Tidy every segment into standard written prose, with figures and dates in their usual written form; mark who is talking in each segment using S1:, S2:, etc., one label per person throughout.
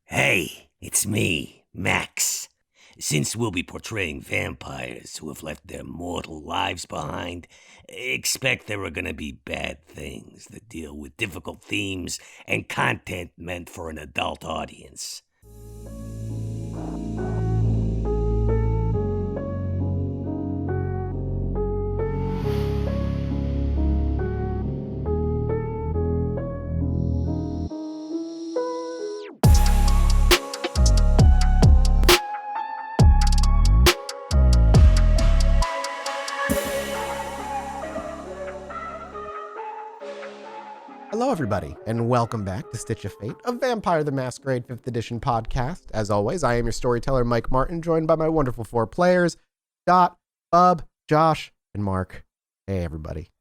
S1: Hey, it's me, Max. Since we'll be portraying vampires who have left their mortal lives behind, expect there are gonna be bad things that deal with difficult themes and content meant for an adult audience.
S2: Hello, everybody, and welcome back to Stitch of Fate, a Vampire the Masquerade 5th edition podcast. As always, I am your storyteller, Mike Martin, joined by my wonderful four players, Dot, Bub, Josh, and Mark. Hey, everybody.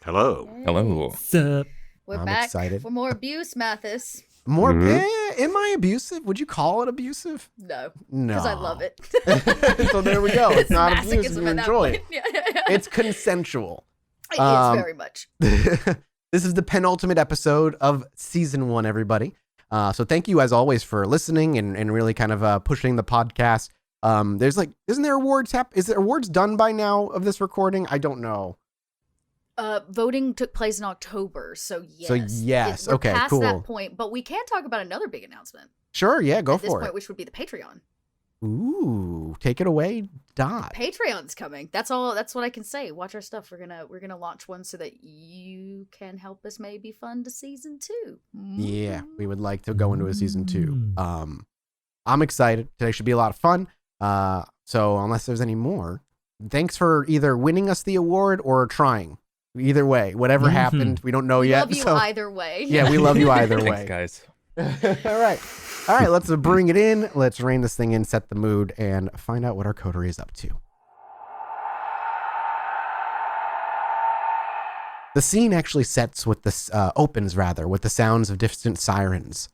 S3: Hello.
S4: Hey.
S5: Hello.
S4: What's up? We're
S2: I'm
S4: back
S2: excited.
S4: for more abuse, Mathis.
S2: Am I abusive? Would you call it abusive?
S4: No.
S2: No.
S4: Because I love it.
S2: So there we go. It's not
S4: masochism
S2: abusive. You
S4: at that
S2: enjoy
S4: point.
S2: it. It's consensual.
S4: It is very much.
S2: This is the penultimate episode of season 1, everybody. So thank you, as always, for listening and really kind of pushing the podcast. Isn't there awards? Is there awards done by now of this recording? I don't know.
S4: Voting took place in October, so yes. We're
S2: Okay,
S4: past
S2: cool.
S4: that point, but we can talk about another big announcement.
S2: Sure, yeah, go
S4: at
S2: for
S4: this
S2: it.
S4: point, which would be the Patreon.
S2: Ooh, take it away, Dot.
S4: Patreon's coming. That's all. That's what I can say. Watch our stuff. We're gonna launch one so that you can help us maybe fund a season 2.
S2: Yeah, we would like to go into a season 2. I'm excited. Today should be a lot of fun. So unless there's any more, thanks for either winning us the award or trying. Either way, whatever happened, we don't know
S4: We
S2: yet.
S4: love you
S2: so
S4: either way.
S2: yeah, we love you either way.
S5: Thanks, guys.
S2: All right, let's bring it in. Let's rein this thing in, set the mood, and find out what our coterie is up to. The scene actually opens with the sounds of distant sirens.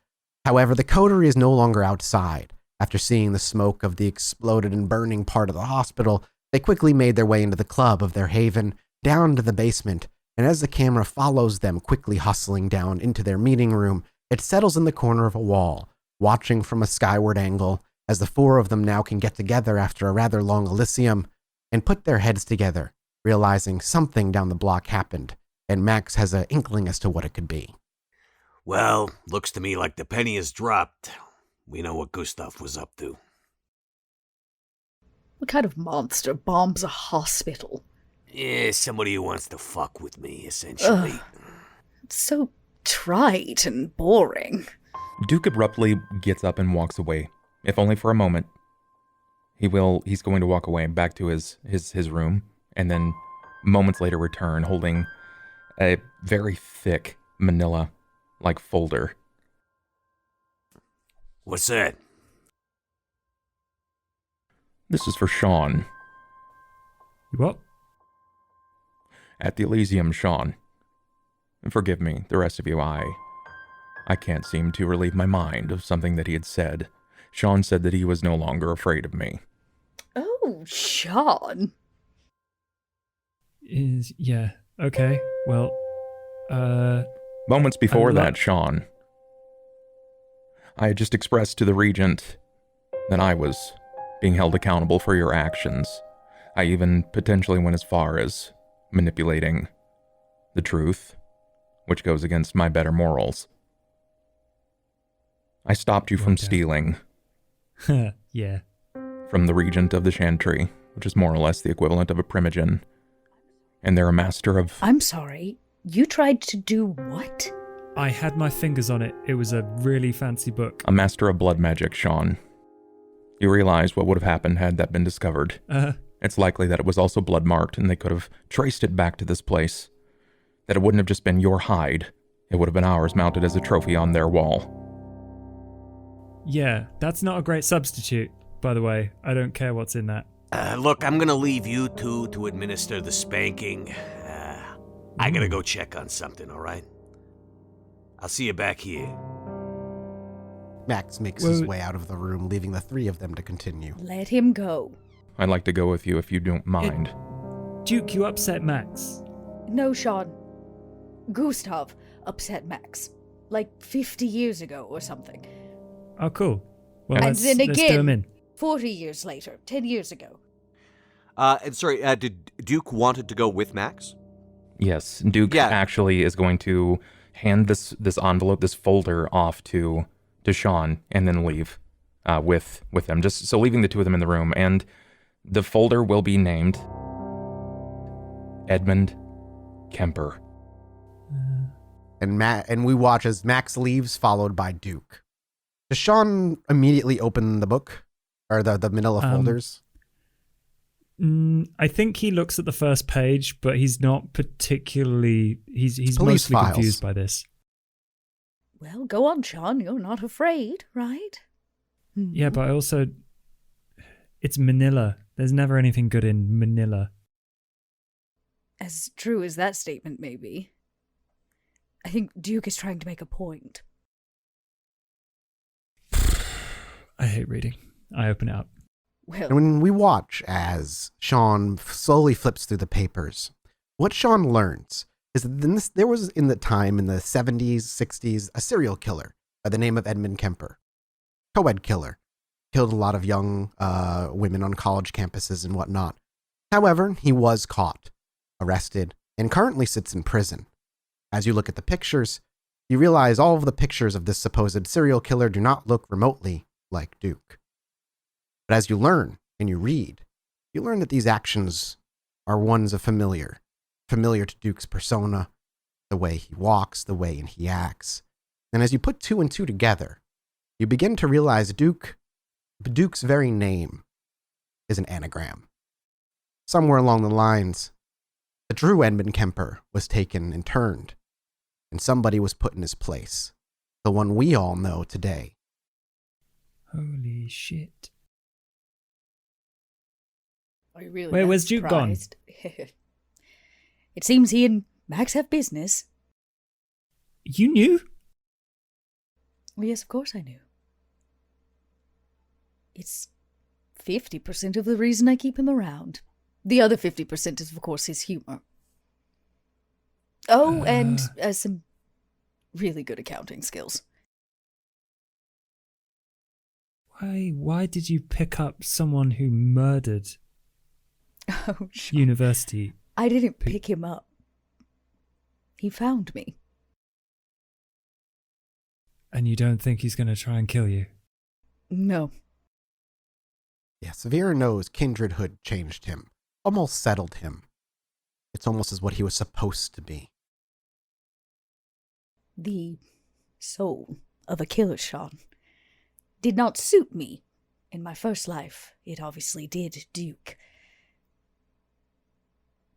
S2: However, the coterie is no longer outside. After seeing the smoke of the exploded and burning part of the hospital, they quickly made their way into the club of their haven, down to the basement, and as the camera follows them quickly hustling down into their meeting room, it settles in the corner of a wall, watching from a skyward angle as the four of them now can get together after a rather long Elysium and put their heads together, realizing something down the block happened, and Max has an inkling as to what it could be.
S1: Well, looks to me like the penny has dropped. We know what Gustav was up to.
S4: What kind of monster bombs a hospital?
S1: Yeah, somebody who wants to fuck with me, essentially.
S4: It's so trite and boring.
S5: Duke abruptly gets up and walks away, if only for a moment. He's going to walk away back to his room, and then moments later return holding a very thick manila-like folder.
S1: What's that?
S5: This is for Sean.
S6: What?
S5: At the Elysium, Sean. Forgive me, the rest of you, I can't seem to relieve my mind of something that he had said. Sean said that he was no longer afraid of me.
S4: Oh, Sean.
S6: Yeah, okay, well,
S5: Moments before
S6: I
S5: that, Sean, I had just expressed to the Regent that I was being held accountable for your actions. I even potentially went as far as manipulating the truth, which goes against my better morals. I stopped you from stealing
S6: yeah.
S5: from the Regent of the Chantry, which is more or less the equivalent of a primogen. And they're a master of...
S4: I'm sorry, you tried to do what?
S6: I had my fingers on it. It was a really fancy book.
S5: A master of blood magic, Sean. You realize what would have happened had that been discovered. It's likely that it was also blood-marked, and they could have traced it back to this place. That it wouldn't have just been your hide. It would have been ours mounted as a trophy on their wall.
S6: Yeah, that's not a great substitute, by the way. I don't care what's in that.
S1: Look, I'm gonna leave you two to administer the spanking. I gotta go check on something, alright? I'll see you back here.
S2: Max makes his way out of the room, leaving the three of them to continue.
S4: Let him go.
S5: I'd like to go with you if you don't mind.
S6: Duke, you upset Max.
S4: No, Sean. Gustav upset Max. Like 50 years ago or something.
S6: Oh, cool. Well,
S4: And
S6: let's
S4: then
S6: do
S4: again,
S6: him in.
S4: 40 years later, 10 years ago.
S3: And sorry, did Duke wanted to go with Max?
S5: Yes, Duke
S3: Yeah.
S5: actually is going to hand this envelope, this folder off to Sean, and then leave with them. Just so leaving the two of them in the room, and the folder will be named Edmund Kemper.
S2: And we watch as Max leaves, followed by Duke. Does Sean immediately open the book or the manila folders?
S6: I think he looks at the first page, but he's not particularly. He's
S2: police
S6: mostly
S2: files.
S6: confused by this.
S4: Well, go on, Sean. You're not afraid, right?
S6: Yeah, but I also. It's Manila. There's never anything good in Manila.
S4: As true as that statement may be, I think Duke is trying to make a point.
S6: I hate reading. I open it up.
S4: Well,
S2: And when we watch as Sean slowly flips through the papers, what Sean learns is that there was in the 70s, 60s, a serial killer by the name of Edmund Kemper. Co-ed killer. Killed a lot of young women on college campuses and whatnot. However, he was caught, arrested, and currently sits in prison. As you look at the pictures, you realize all of the pictures of this supposed serial killer do not look remotely like Duke. But as you learn and you read, you learn that these actions are ones of familiar to Duke's persona, the way he walks, the way he acts. And as you put two and two together, you begin to realize Duke's very name is an anagram. Somewhere along the lines, the true Edmund Kemper was taken and turned, and somebody was put in his place, the one we all know today.
S6: Holy shit.
S4: are you really
S6: Wait,
S4: that
S6: where's Duke gone?
S4: surprised? It seems he and Max have business.
S6: You knew?
S4: Well, yes, of course I knew. It's 50% of the reason I keep him around. The other 50% is, of course, his humor. Oh, and some really good accounting skills.
S6: Why did you pick up someone who murdered
S4: Oh, sure.
S6: university?
S4: I didn't pick him up. He found me.
S6: And you don't think he's going to try and kill you?
S4: No.
S2: Yes, Vera knows kindredhood changed him, almost settled him. It's almost as what he was supposed to be.
S4: The soul of a killer, Sean, did not suit me. In my first life, it obviously did Duke.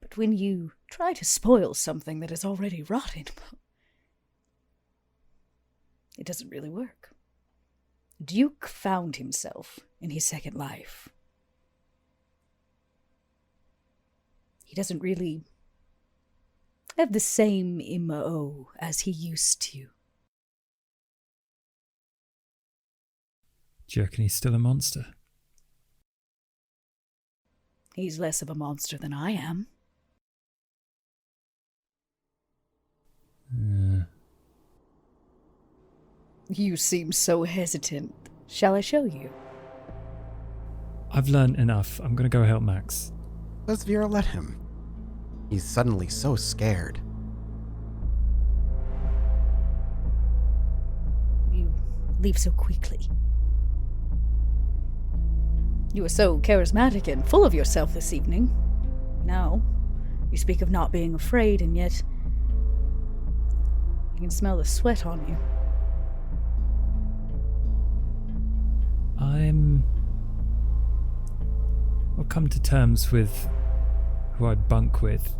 S4: But when you try to spoil something that is already rotten, it doesn't really work. Duke found himself in his second life. He doesn't really have the same MO as he used to.
S6: Do you reckon he's still a monster?
S4: He's less of a monster than I am. You seem so hesitant. Shall I show you?
S6: I've learned enough. I'm going to go help Max.
S2: Does Vera let him? He's suddenly so scared.
S4: You leave so quickly. You were so charismatic and full of yourself this evening. Now, you speak of not being afraid, and yet you can smell the sweat on you.
S6: I'll come to terms with who I bunk with.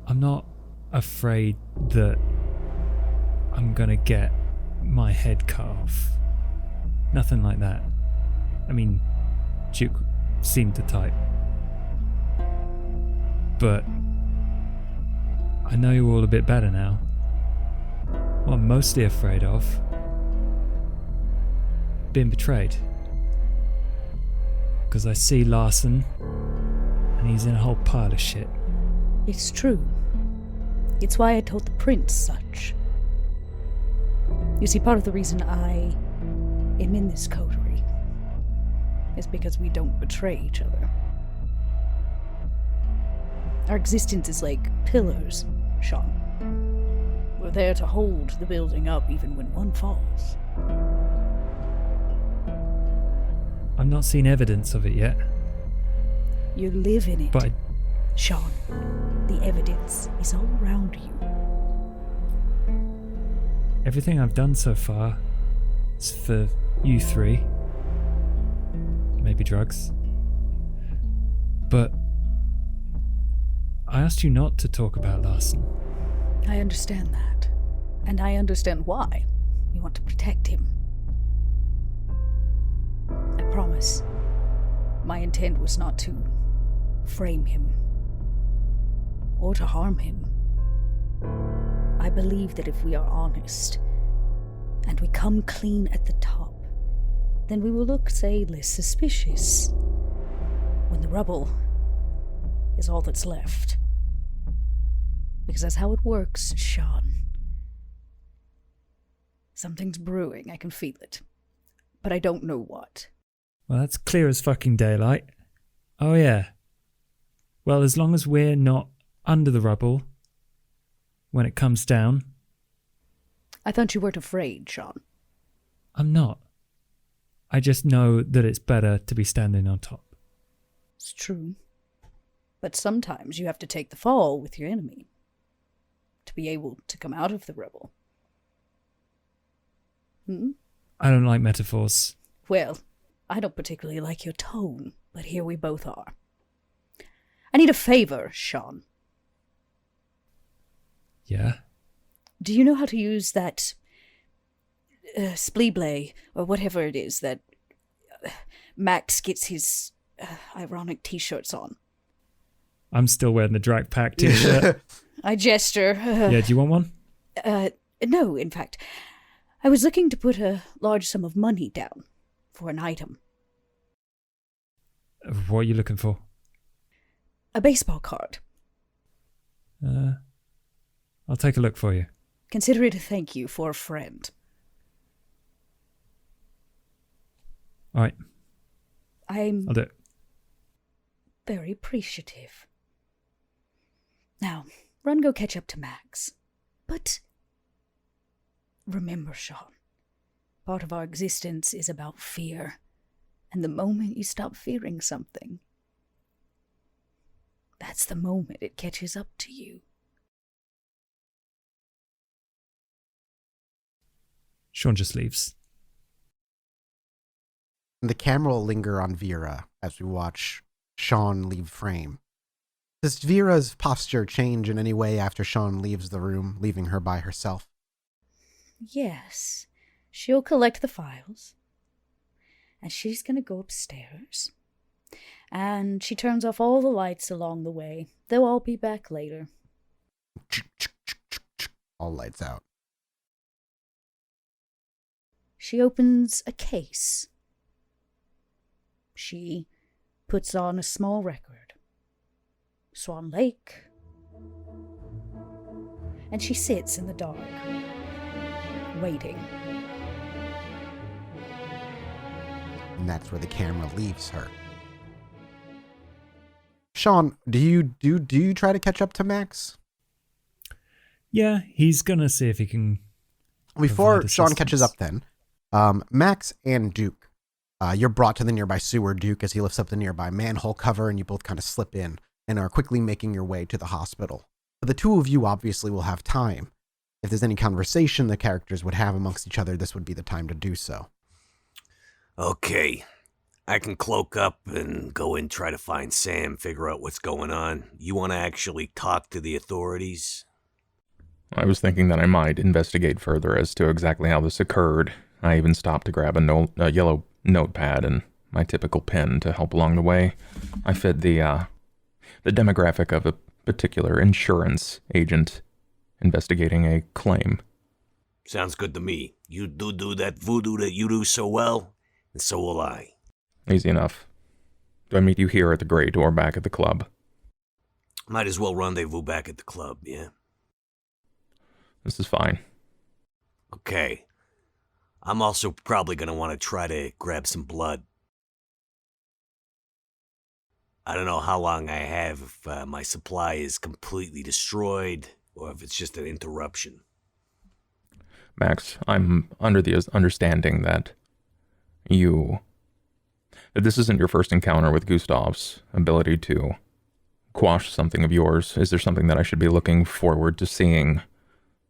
S6: I'm not afraid that I'm gonna get my head cut off. Nothing like that. I mean, Duke seemed the type. But I know you all a bit better now. What I'm mostly afraid of, being betrayed. Because I see Larson, and he's in a whole pile of shit.
S4: It's true. It's why I told the prince such. You see, part of the reason I am in this coterie is because we don't betray each other. Our existence is like pillars, Sean. We're there to hold the building up even when one falls.
S6: I've not seen evidence of it yet.
S4: You live in it,
S6: But
S4: Sean. The evidence is all around you.
S6: everything I've done so far is for you three. Maybe drugs. But I asked you not to talk about Larson.
S4: I understand that. And I understand why. You want to protect him. I promise. My intent was not to frame him or to harm him. I believe that if we are honest and we come clean at the top, then we will look, say, less suspicious when the rubble is all that's left. Because that's how it works, Sean. Something's brewing, I can feel it. But I don't know what.
S6: Well, that's clear as fucking daylight. Oh yeah. Well, as long as we're not under the rubble when it comes down.
S4: I thought you weren't afraid, Sean.
S6: I'm not. I just know that it's better to be standing on top.
S4: It's true. But sometimes you have to take the fall with your enemy to be able to come out of the rubble.
S6: I don't like metaphors.
S4: Well, I don't particularly like your tone, but here we both are. I need a favor, Sean.
S6: Yeah?
S4: Do you know how to use that spleeblay, or whatever it is that Max gets his ironic t-shirts on?
S6: I'm still wearing the Drag Pack t-shirt.
S4: I gesture.
S6: Yeah, do you want one?
S4: No, in fact. I was looking to put a large sum of money down for an item.
S6: What are you looking for?
S4: A baseball card.
S6: I'll take a look for you.
S4: Consider it a thank you for a friend.
S6: All right,
S4: I'm
S6: I'll do it.
S4: very appreciative. Now, run go catch up to Max. But remember, Sean, part of our existence is about fear. And the moment you stop fearing something, that's the moment it catches up to you.
S6: Sean just leaves.
S2: The camera will linger on Vera as we watch Sean leave frame. Does Vera's posture change in any way after Sean leaves the room, leaving her by herself?
S4: Yes, she'll collect the files. And she's gonna go upstairs. And she turns off all the lights along the way. They'll all be back later.
S2: All lights out.
S4: She opens a case. She puts on a small record. Swan Lake. And she sits in the dark, waiting.
S2: And that's where the camera leaves her. Sean, do you try to catch up to Max?
S6: Yeah, he's gonna see if he can.
S2: Before
S6: provide
S2: Sean
S6: assistance.
S2: catches up then, Max and Duke, you're brought to the nearby sewer, Duke, as he lifts up the nearby manhole cover, and you both kind of slip in and are quickly making your way to the hospital. But the two of you obviously will have time. If there's any conversation the characters would have amongst each other, this would be the time to do so.
S1: Okay. I can cloak up and go and try to find Sam, figure out what's going on. You want to actually talk to the authorities?
S5: I was thinking that I might investigate further as to exactly how this occurred. I even stopped to grab a yellow notepad and my typical pen to help along the way. I fit the demographic of a particular insurance agent investigating a claim.
S1: Sounds good to me. You do that voodoo that you do so well, and so will I.
S5: Easy enough. Do I meet you here at the Great or back at the club?
S1: Might as well rendezvous back at the club, yeah?
S5: This is fine.
S1: Okay. I'm also probably gonna want to try to grab some blood. I don't know how long I have, if my supply is completely destroyed, or if it's just an interruption.
S5: Max, I'm under the understanding that this isn't your first encounter with Gustav's ability to quash something of yours. Is there something that I should be looking forward to seeing?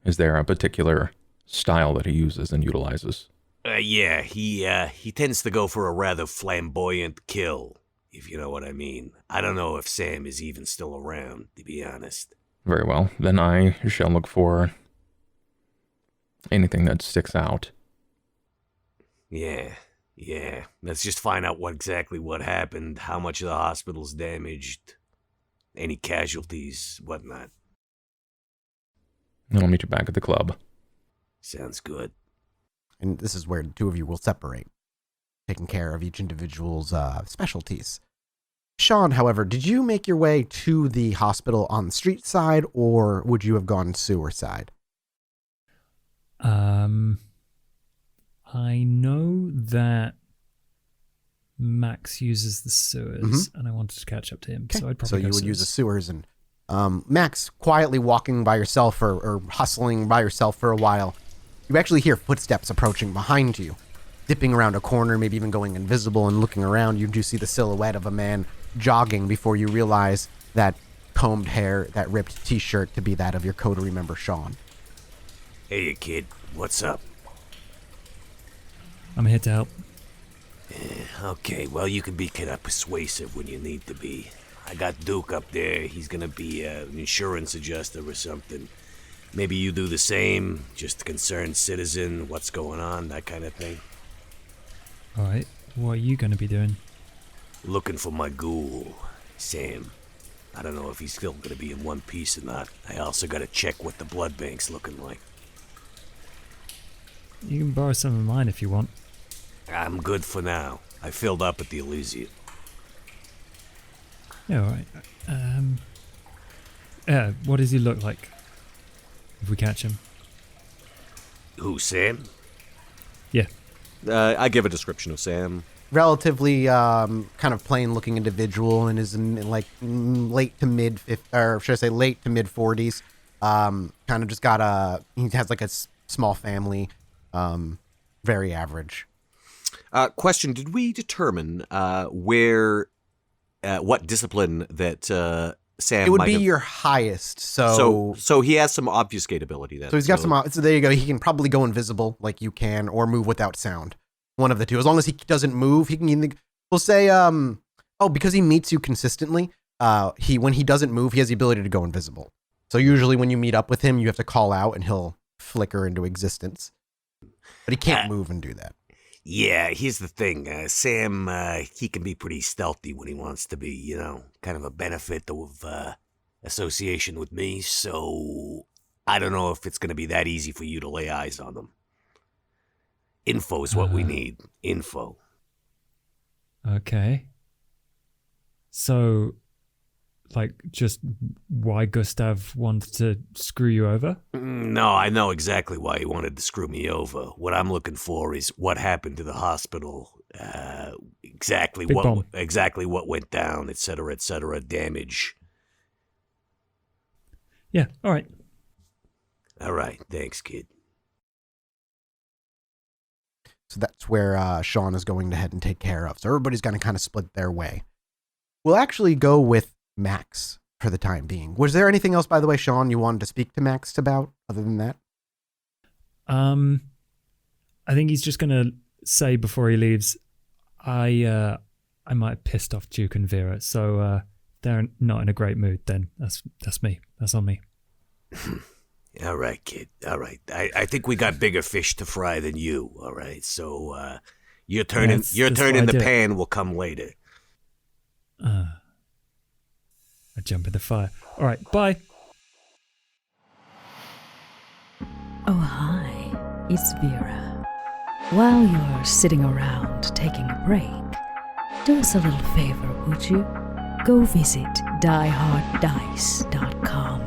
S5: Is there a particular style that he uses and utilizes?
S1: Yeah, he tends to go for a rather flamboyant kill, if you know what I mean. I don't know if Sam is even still around, to be honest.
S5: Very well, then I shall look for anything that sticks out.
S1: Yeah. Let's just find out exactly what happened, how much of the hospital's damaged, any casualties, whatnot.
S5: And I'll meet you back at the club.
S1: Sounds good.
S2: And this is where the two of you will separate, taking care of each individual's specialties. Sean, however, did you make your way to the hospital on the street side, or would you have gone sewer side?
S6: I know that Max uses the sewers, and I wanted to catch up to him, so I'd probably
S2: So you
S6: go
S2: would use the
S6: sewers.
S2: sewers, and Max, quietly walking by yourself or hustling by yourself for a while, you actually hear footsteps approaching behind you. Dipping around a corner, maybe even going invisible and looking around, you do see the silhouette of a man jogging before you realize that combed hair, that ripped t-shirt to be that of your coterie member, Sean.
S1: Hey, kid, what's up?
S6: I'm here to help.
S1: Okay, well, you can be kind of persuasive when you need to be. I got Duke up there. He's gonna be an insurance adjuster or something. Maybe you do the same, just a concerned citizen, what's going on, that kind of thing.
S6: All right, what are you going to be doing?
S1: Looking for my ghoul, Sam. I don't know if he's still gonna be in one piece or not. I also gotta check what the blood bank's looking like.
S6: You can borrow some of mine if you want.
S1: I'm good for now. I filled up at the Elysium.
S6: Yeah, all right. What does he look like? If we catch him.
S1: Who, Sam?
S6: Yeah.
S3: I give a description of Sam.
S2: Relatively kind of plain-looking individual and is in like late to mid 40s. Kind of just got he has like a small family. Very average.
S3: Question: did we determine what discipline that Sam?
S2: It would
S3: might
S2: be
S3: have...
S2: your highest. So
S3: he has some obfuscate ability then.
S2: So he's got some. So there you go. He can probably go invisible, like you can, or move without sound. One of the two. As long as he doesn't move, he can either. We'll say, because he meets you consistently. When he doesn't move, he has the ability to go invisible. So usually, when you meet up with him, you have to call out, and he'll flicker into existence. But he can't move and do that.
S1: Yeah, here's the thing. Sam, he can be pretty stealthy when he wants to be, kind of a benefit of association with me, so I don't know if it's going to be that easy for you to lay eyes on him. Info is what we need. Info.
S6: Okay. So, just why Gustav wanted to screw you over?
S1: No, I know exactly why he wanted to screw me over. What I'm looking for is what happened to the hospital, exactly what went down, etc., damage.
S6: Yeah, all right.
S1: All right, thanks, kid.
S2: So that's where Sean is going to head and take care of. So everybody's going to kind of split their way. We'll actually go with Max for the time being. Was there anything else, by the way, Sean, you wanted to speak to Max about other than that?
S6: I think he's just going to say before he leaves, I might have pissed off Duke and Vera, so they're not in a great mood then. That's me. That's on me.
S1: All right, kid. All right. I think we got bigger fish to fry than you, all right? So your turn in the pan will come later.
S6: I jump in the fire. All right, bye.
S4: Oh, hi. It's Vera. While you're sitting around taking a break, do us a little favor, would you? Go visit dieharddice.com.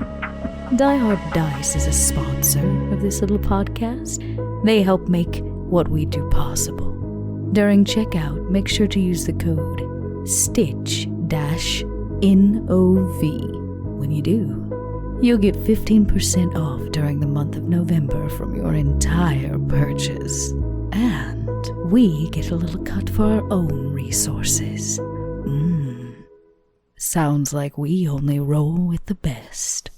S4: Die Hard Dice is a sponsor of this little podcast. They help make what we do possible. During checkout, make sure to use the code STITCH-NOV. When you do, you'll get 15% off during the month of November from your entire purchase. And we get a little cut for our own resources. Sounds like we only roll with the best.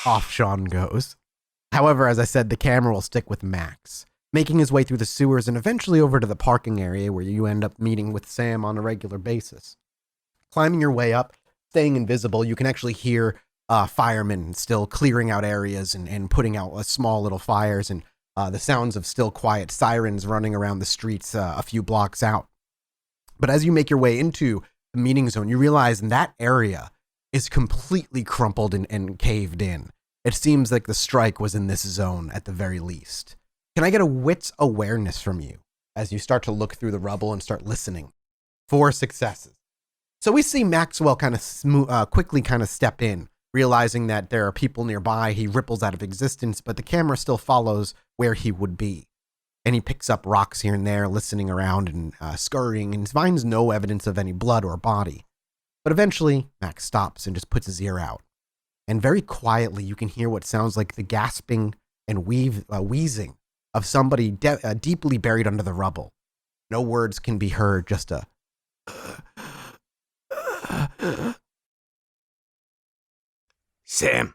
S2: Off Sean goes. However, as I said, the camera will stick with Max, making his way through the sewers and eventually over to the parking area where you end up meeting with Sam on a regular basis. Climbing your way up, staying invisible, you can actually hear firemen still clearing out areas and putting out small little fires, and the sounds of still quiet sirens running around the streets a few blocks out. But as you make your way into the meeting zone, you realize that area is completely crumpled and caved in. It seems like the strike was in this zone at the very least. Can I get a wits awareness from you as you start to look through the rubble and start listening? 4 successes. So we see Maxwell kind of quickly kind of step in, realizing that there are people nearby. He ripples out of existence, but the camera still follows where he would be. And he picks up rocks here and there, listening around and scurrying, and finds no evidence of any blood or body. But eventually, Max stops and just puts his ear out. And very quietly, you can hear what sounds like the gasping and wheezing of somebody deeply buried under the rubble. No words can be heard, just a...
S1: Sam,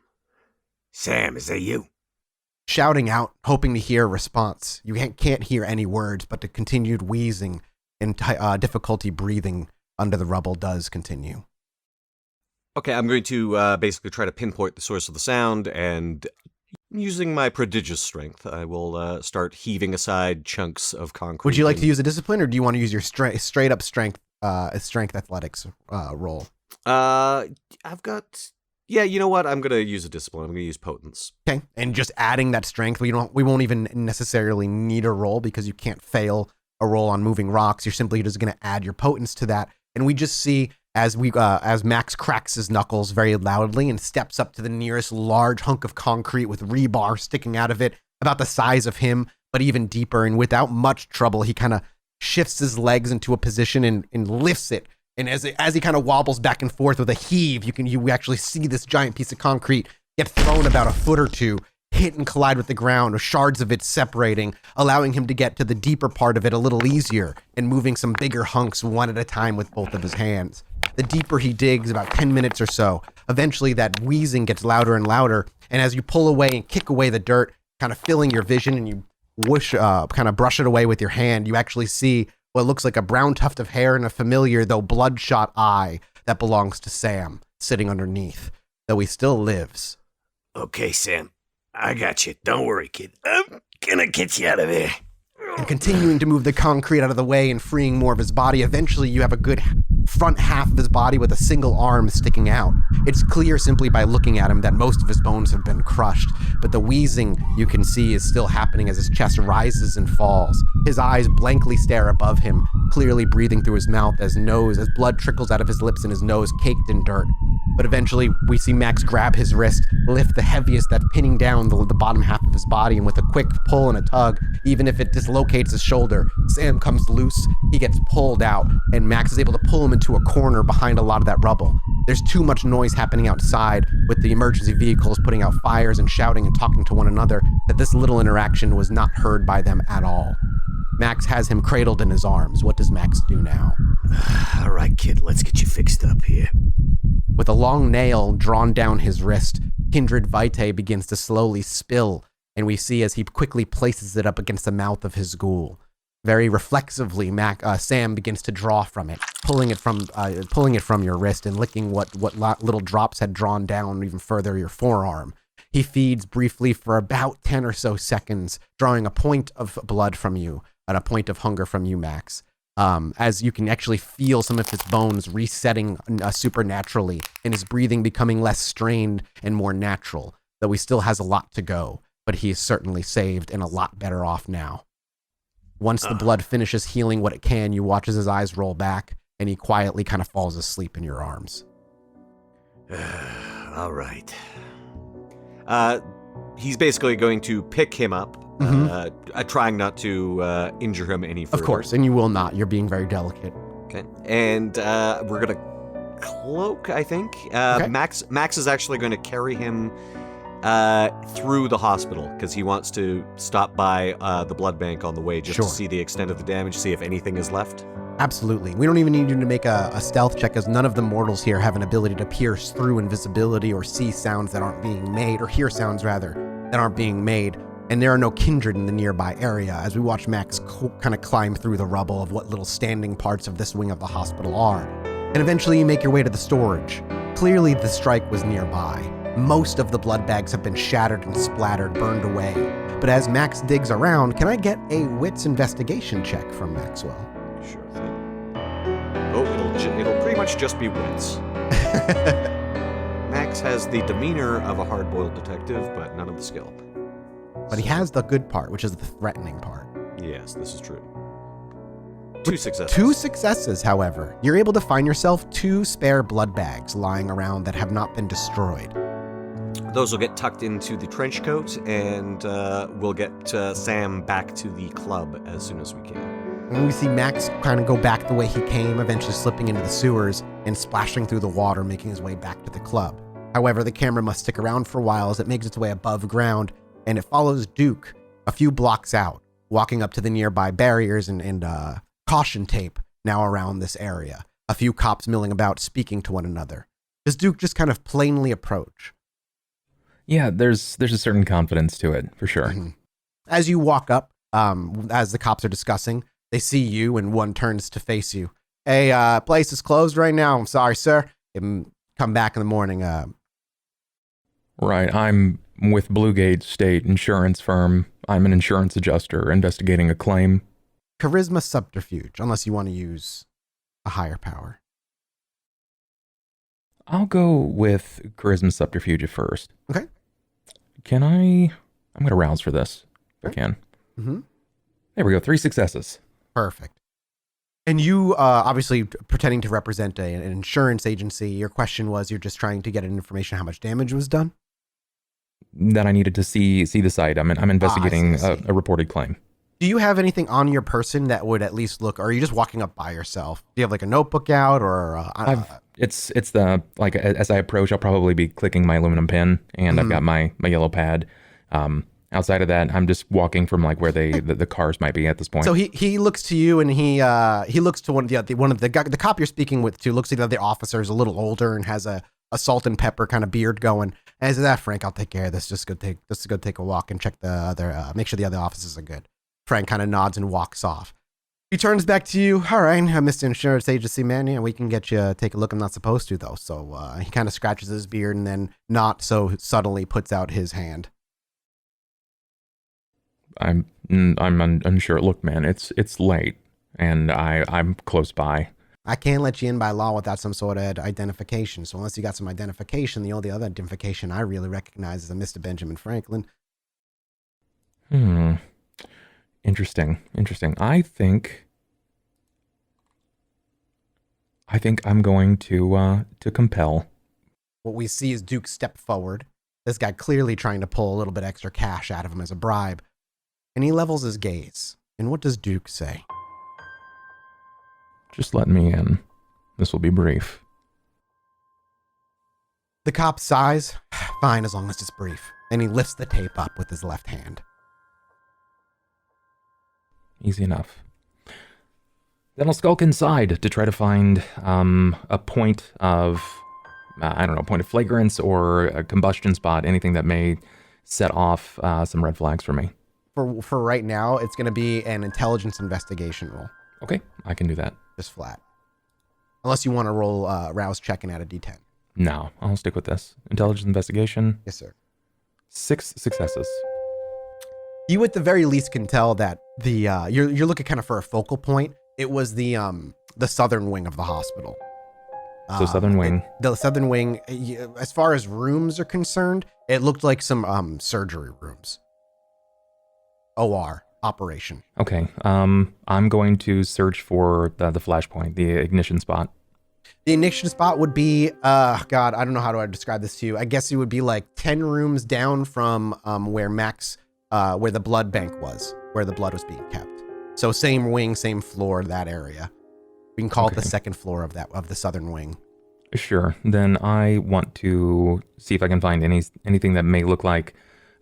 S1: is that you?
S2: Shouting out, hoping to hear a response. You can't hear any words, but the continued wheezing and difficulty breathing under the rubble does continue.
S3: Okay, I'm going to basically try to pinpoint the source of the sound, and using my prodigious strength, I will start heaving aside chunks of concrete.
S2: Would you like to use a discipline, or do you want to use your straight up strength athletics roll?
S3: I've got... Yeah, you know what? I'm going to use a discipline. I'm going to use potence.
S2: Okay, and just adding that strength, we won't even necessarily need a roll because you can't fail a roll on moving rocks. You're simply just going to add your potence to that, and we just see as Max cracks his knuckles very loudly and steps up to the nearest large hunk of concrete with rebar sticking out of it, about the size of him, but even deeper, and without much trouble, he kind of shifts his legs into a position and lifts it. And as he kind of wobbles back and forth with a heave, you actually see this giant piece of concrete get thrown about a foot or two, hit and collide with the ground, with shards of it separating, allowing him to get to the deeper part of it a little easier and moving some bigger hunks one at a time with both of his hands. The deeper he digs, about 10 minutes or so, eventually that wheezing gets louder and louder, and as you pull away and kick away the dirt, kind of filling your vision, and you kind of brush it away with your hand, you actually see what looks like a brown tuft of hair and a familiar, though bloodshot eye that belongs to Sam, sitting underneath, though he still lives.
S1: Okay, Sam, I got you. Don't worry, kid. I'm gonna get you out of there.
S2: And continuing to move the concrete out of the way and freeing more of his body, eventually you have a good front half of his body with a single arm sticking out. It's clear simply by looking at him that most of his bones have been crushed, but the wheezing you can see is still happening as his chest rises and falls. His eyes blankly stare above him, clearly breathing through his mouth as blood trickles out of his lips and his nose caked in dirt. But eventually, we see Max grab his wrist, lift the heaviest that's pinning down the bottom half of his body, and with a quick pull and a tug, even if it dislocates his shoulder, Sam comes loose, he gets pulled out, and Max is able to pull him into a corner behind a lot of that rubble. There's too much noise happening outside, with the emergency vehicles putting out fires and shouting and talking to one another, that this little interaction was not heard by them at all. Max has him cradled in his arms. What does Max do now?
S1: All right, kid, let's get you fixed up here.
S2: With a long nail drawn down his wrist, kindred vitae begins to slowly spill, and we see as he quickly places it up against the mouth of his ghoul. Very reflexively, Sam begins to draw from it, pulling it from your wrist and licking what little drops had drawn down even further your forearm. He feeds briefly for about 10 or so seconds, drawing a point of blood from you and a point of hunger from you, Max. As you can actually feel some of his bones resetting supernaturally and his breathing becoming less strained and more natural, though he still has a lot to go, but he is certainly saved and a lot better off now. Once the blood finishes healing what it can, you watch as his eyes roll back and he quietly kind of falls asleep in your arms.
S1: All right.
S3: he's basically going to pick him up, trying not to injure him any further.
S2: Of course, and you will not. You're being very delicate.
S3: Okay. And we're going to cloak, I think.
S2: Okay.
S3: Max is actually going to carry him through the hospital because he wants to stop by the blood bank on the way just to see the extent of the damage, see if anything is left.
S2: Absolutely. We don't even need you to make a stealth check, as none of the mortals here have an ability to pierce through invisibility or see sounds that aren't being made, or hear sounds, rather, that aren't being made. And there are no kindred in the nearby area, as we watch Max kind of climb through the rubble of what little standing parts of this wing of the hospital are. And eventually you make your way to the storage. Clearly the strike was nearby. Most of the blood bags have been shattered and splattered, burned away. But as Max digs around, can I get a wits investigation check from Maxwell?
S3: Sure thing. Oh, it'll pretty much just be wits. Max has the demeanor of a hard-boiled detective, but none of the skill.
S2: But he has the good part, which is the threatening part.
S3: Yes, this is true. 2 successes.
S2: 2 successes, however. You're able to find yourself 2 spare blood bags lying around that have not been destroyed.
S3: Those will get tucked into the trench coat, and we'll get Sam back to the club as soon as we can.
S2: And we see Max kind of go back the way he came, eventually slipping into the sewers and splashing through the water, making his way back to the club. However, the camera must stick around for a while as it makes its way above ground, and it follows Duke a few blocks out, walking up to the nearby barriers and caution tape now around this area. A few cops milling about, speaking to one another. Does Duke just kind of plainly approach?
S5: Yeah, there's a certain confidence to it, for sure.
S2: Mm-hmm. As you walk up, as the cops are discussing, they see you and one turns to face you. Hey, place is closed right now. I'm sorry, sir. Come back in the morning.
S5: Right, I'm with Bluegate State Insurance Firm. I'm an insurance adjuster investigating a claim.
S2: Charisma subterfuge, unless you want to use a higher power.
S5: I'll go with charisma subterfuge at first.
S2: Okay.
S5: I'm going to rouse for this, if I can.
S2: Mm-hmm.
S5: There we go, 3 successes.
S2: Perfect. And you, obviously pretending to represent an insurance agency, your question was you're just trying to get information how much damage was done?
S5: That I needed to see the site. I'm investigating
S2: I see.
S5: a reported claim.
S2: Do you have anything on your person that would at least look, or are you just walking up by yourself? Do you have like a notebook out or?
S5: It's the, like, as I approach, I'll probably be clicking my aluminum pen, and I've got my yellow pad. Outside of that, I'm just walking from like where the cars might be at this point.
S2: So he looks to you, and he looks to one of the cop you're speaking with too. Looks at the other officers, a little older, and has a salt and pepper kind of beard going. And says, Frank, I'll take care of this. Just go take a walk and check the other, make sure the other officers are good. Frank kind of nods and walks off. He turns back to you. All right, Mr. Insurance Agency man, yeah, we can get you take a look. I'm not supposed to though. So he kind of scratches his beard and then not so subtly puts out his hand.
S5: I'm unsure. Look, man, it's late, and I'm close by.
S2: I can't let you in by law without some sort of identification. So unless you got some identification, the only other identification I really recognize is a Mr. Benjamin Franklin.
S5: Interesting. I think I'm going to compel.
S2: What we see is Duke step forward. This guy clearly trying to pull a little bit extra cash out of him as a bribe. And he levels his gaze. And what does Duke say?
S5: Just let me in. This will be brief.
S2: The cop sighs. Fine, as long as it's brief. And he lifts the tape up with his left hand.
S5: Easy enough. Then I'll skulk inside to try to find a point of, point of flagrance or a combustion spot, anything that may set off some red flags for me.
S2: For right now, it's going to be an intelligence investigation roll.
S5: Okay, I can do that.
S2: Just flat. Unless you want to roll rouse check and add a d10.
S5: No, I'll stick with this. Intelligence investigation.
S2: Yes, sir.
S5: 6 successes.
S2: You at the very least can tell that the you're looking kind of for a focal point. It was the southern wing of the hospital.
S5: So southern wing.
S2: The southern wing, as far as rooms are concerned, it looked like some surgery rooms. OR operation.
S5: Okay. I'm going to search for the flashpoint, the ignition spot.
S2: The ignition spot would be, God, I don't know how do I describe this to you. I guess it would be like 10 rooms down from where Max, where the blood bank was, where the blood was being kept. So same wing, same floor, that area. We can call it the second floor of the southern wing.
S5: Sure. Then I want to see if I can find anything that may look like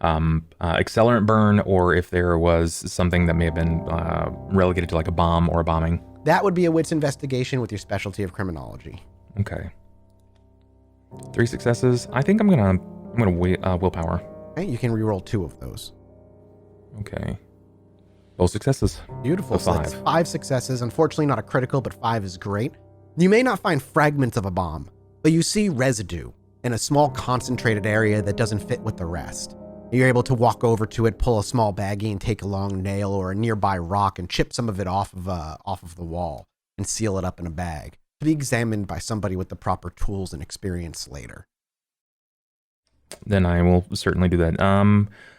S5: accelerant burn, or if there was something that may have been relegated to like a bomb or a bombing.
S2: That would be a wits investigation with your specialty of criminology.
S5: Okay. 3 successes. I think I'm gonna willpower.
S2: Okay, you can reroll 2 of those.
S5: Okay. Both successes.
S2: Beautiful.
S5: So
S2: So that's 5 successes. Unfortunately, not a critical, but 5 is great. You may not find fragments of a bomb, but you see residue in a small concentrated area that doesn't fit with the rest. You're able to walk over to it, pull a small baggie, and take a long nail or a nearby rock and chip some of it off of the wall and seal it up in a bag to be examined by somebody with the proper tools and experience later.
S5: Then I will certainly do that.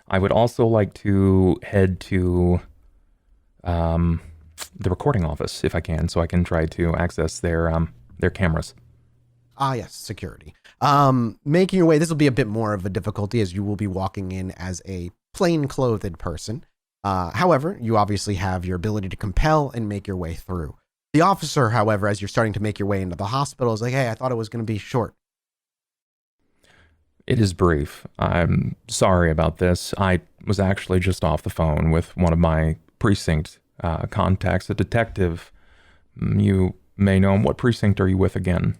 S5: I would also like to head to the recording office if I can, so I can try to access their cameras.
S2: Ah, yes, security. Making your way, this will be a bit more of a difficulty as you will be walking in as a plain-clothed person. However, you obviously have your ability to compel and make your way through. The officer, however, as you're starting to make your way into the hospital, is like, hey, I thought it was going to be short.
S5: It is brief. I'm sorry about this. I was actually just off the phone with one of my precinct contacts, a detective. You may know him. What precinct are you with again?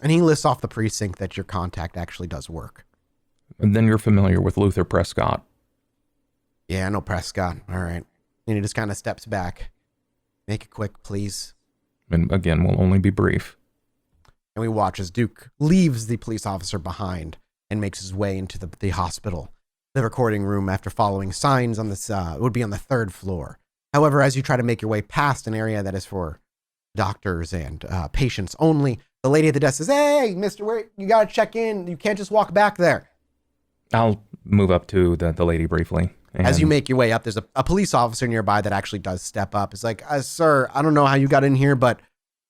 S2: And he lists off the precinct that your contact actually does work.
S5: And then you're familiar with Luther Prescott.
S2: Yeah, I know Prescott. All right. And he just kind of steps back. Make it quick, please.
S5: And again, will only be brief.
S2: And we watch as Duke leaves the police officer behind and makes his way into the hospital. The recording room, after following signs on this, would be on the 3rd floor. However, as you try to make your way past an area that is for doctors and patients only, the lady at the desk says, hey, mister, where you got to check in. You can't just walk back there.
S5: I'll move up to the lady briefly.
S2: As you make your way up, there's a police officer nearby that actually does step up. It's like, sir, I don't know how you got in here, but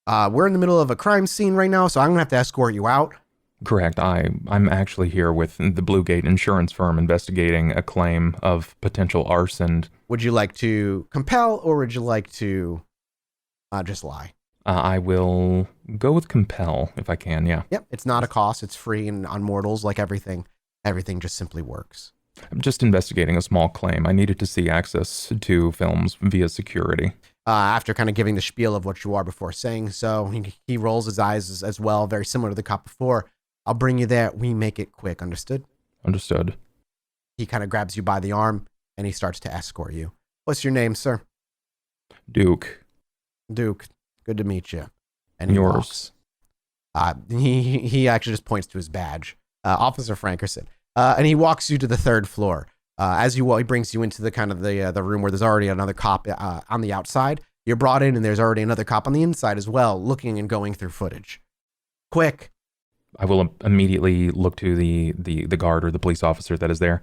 S2: we're in the middle of a crime scene right now, so I'm going to have to escort you out.
S5: Correct. I'm actually here with the Bluegate insurance firm investigating a claim of potential arson.
S2: Would you like to compel, or would you like to just lie?
S5: I will go with compel if I can, yeah.
S2: Yep, it's not a cost. It's free, and on mortals, like everything just simply works.
S5: I'm just investigating a small claim. I needed to see access to films via security.
S2: After kind of giving the spiel of what you are before saying so, he rolls his eyes as well, very similar to the cop before. I'll bring you there. We make it quick. Understood?
S5: Understood.
S2: He kind of grabs you by the arm, and he starts to escort you. What's your name, sir?
S5: Duke.
S2: Duke. Good to meet you. And he
S5: Yours.
S2: walks. He actually just points to his badge. Officer Frankerson. And he walks you to the 3rd floor. As you walk, he brings you into the kind of the room where there's already another cop on the outside. You're brought in, and there's already another cop on the inside as well, looking and going through footage. Quick.
S5: I will immediately look to the guard or the police officer that is there.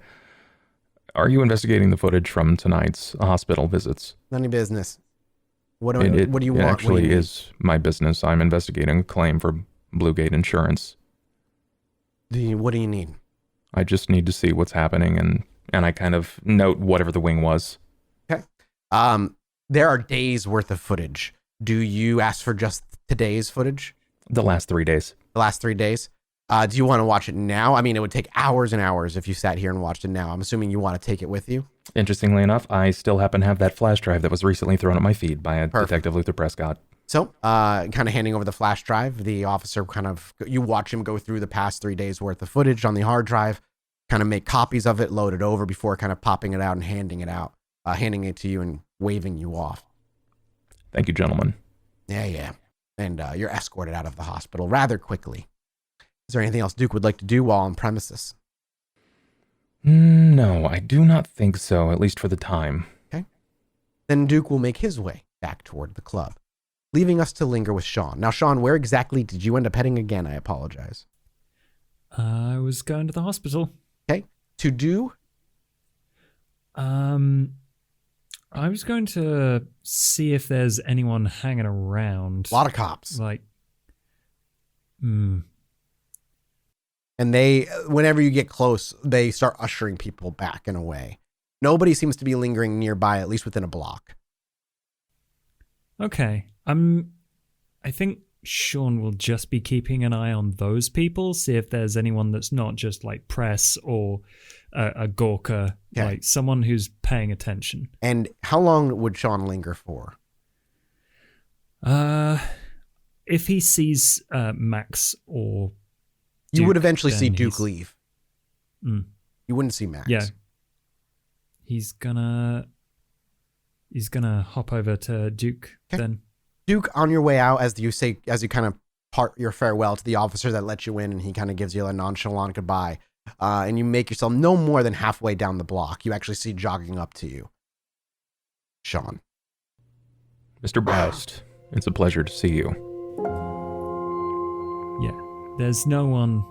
S5: Are you investigating the footage from tonight's hospital visits?
S2: None of your business. What do you want?
S5: It actually is my business. I'm investigating a claim for Bluegate Insurance.
S2: What do you need?
S5: I just need to see what's happening, and I kind of note whatever the wing was.
S2: Okay. There are days worth of footage. Do you ask for just today's footage?
S5: The last 3 days.
S2: The last 3 days? Do you want to watch it now? I mean, it would take hours and hours if you sat here and watched it now. I'm assuming you want to take it with you.
S5: Interestingly enough, I still happen to have that flash drive that was recently thrown at my feet by a Detective Luther Prescott.
S2: So, kind of handing over the flash drive, the officer you watch him go through the past 3 days worth of footage on the hard drive, kind of make copies of it, load it over before kind of popping it out and handing it to you and waving you off.
S5: Thank you, gentlemen.
S2: Yeah. And you're escorted out of the hospital rather quickly. Is there anything else Duke would like to do while on premises?
S5: No, I do not think so, at least for the time.
S2: Okay. Then Duke will make his way back toward the club, leaving us to linger with Sean. Now, Sean, where exactly did you end up heading again? I apologize.
S6: I was going to the hospital.
S2: Okay. To do?
S6: I was going to see if there's anyone hanging around.
S2: A lot of cops.
S6: Like, Hmm.
S2: And they, whenever you get close, they start ushering people back and away. Nobody seems to be lingering nearby, at least within a block.
S6: Okay. I think Sean will just be keeping an eye on those people, see if there's anyone that's not just like press or a Gorka, like someone who's paying attention.
S2: And how long would Sean linger for?
S6: If he sees Max or Duke,
S2: you would eventually see
S6: then
S2: Duke leave. You wouldn't see Max.
S6: Yeah. He's gonna hop over to Duke then.
S2: Duke, on your way out, as you kind of part your farewell to the officer that let you in, and he kind of gives you a nonchalant goodbye, and you make yourself no more than halfway down the block. You actually see jogging up to you Sean.
S5: Mr. Best, it's a pleasure to see you.
S6: Yeah. There's no one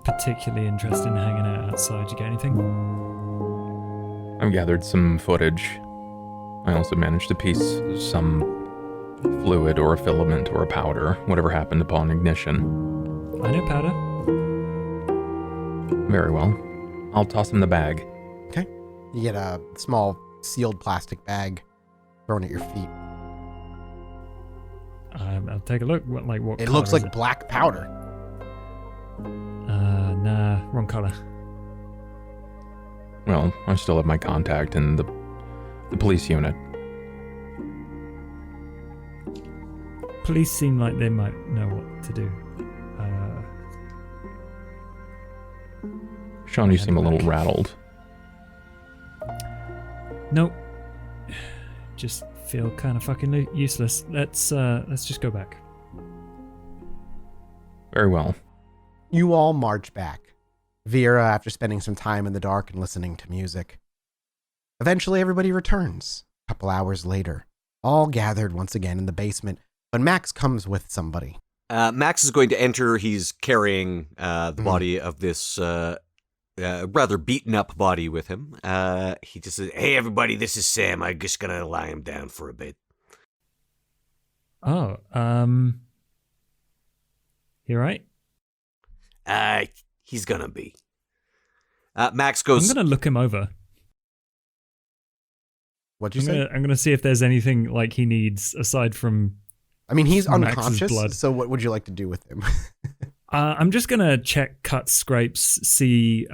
S6: particularly interested in hanging out outside. You get anything?
S5: I've gathered some footage. I also managed to piece some fluid or a filament or a powder, whatever happened upon ignition.
S6: I know powder.
S5: Very well. I'll toss him the bag.
S2: Okay. You get a small sealed plastic bag thrown at your feet.
S6: I'll take a look. What
S2: It
S6: color
S2: looks
S6: is
S2: like
S6: it?
S2: black powder.
S6: Nah, wrong color.
S5: Well, I still have my contact in the police unit.
S6: Police seem like they might know what to do.
S5: Sean, you seem a little rattled.
S6: Nope. Just feel kind of fucking useless. Let's just go back.
S5: Very well.
S2: You all march back. Vera, after spending some time in the dark and listening to music. Eventually, everybody returns. A couple hours later, all gathered once again in the basement, but Max comes with somebody.
S3: Max is going to enter. He's carrying the body of this rather beaten up body with him. He just says, "Hey, everybody, this is Sam. I'm just going to lie him down for a bit."
S6: Oh, you right?
S3: He's going to be. Max goes...
S6: I'm going to look him over.
S2: What'd you say?
S6: I'm gonna see if there's anything like he needs aside from.
S2: I mean, he's
S6: Max's
S2: unconscious,
S6: blood.
S2: so what would you like to do with him?
S6: I'm just gonna check cuts, scrapes, see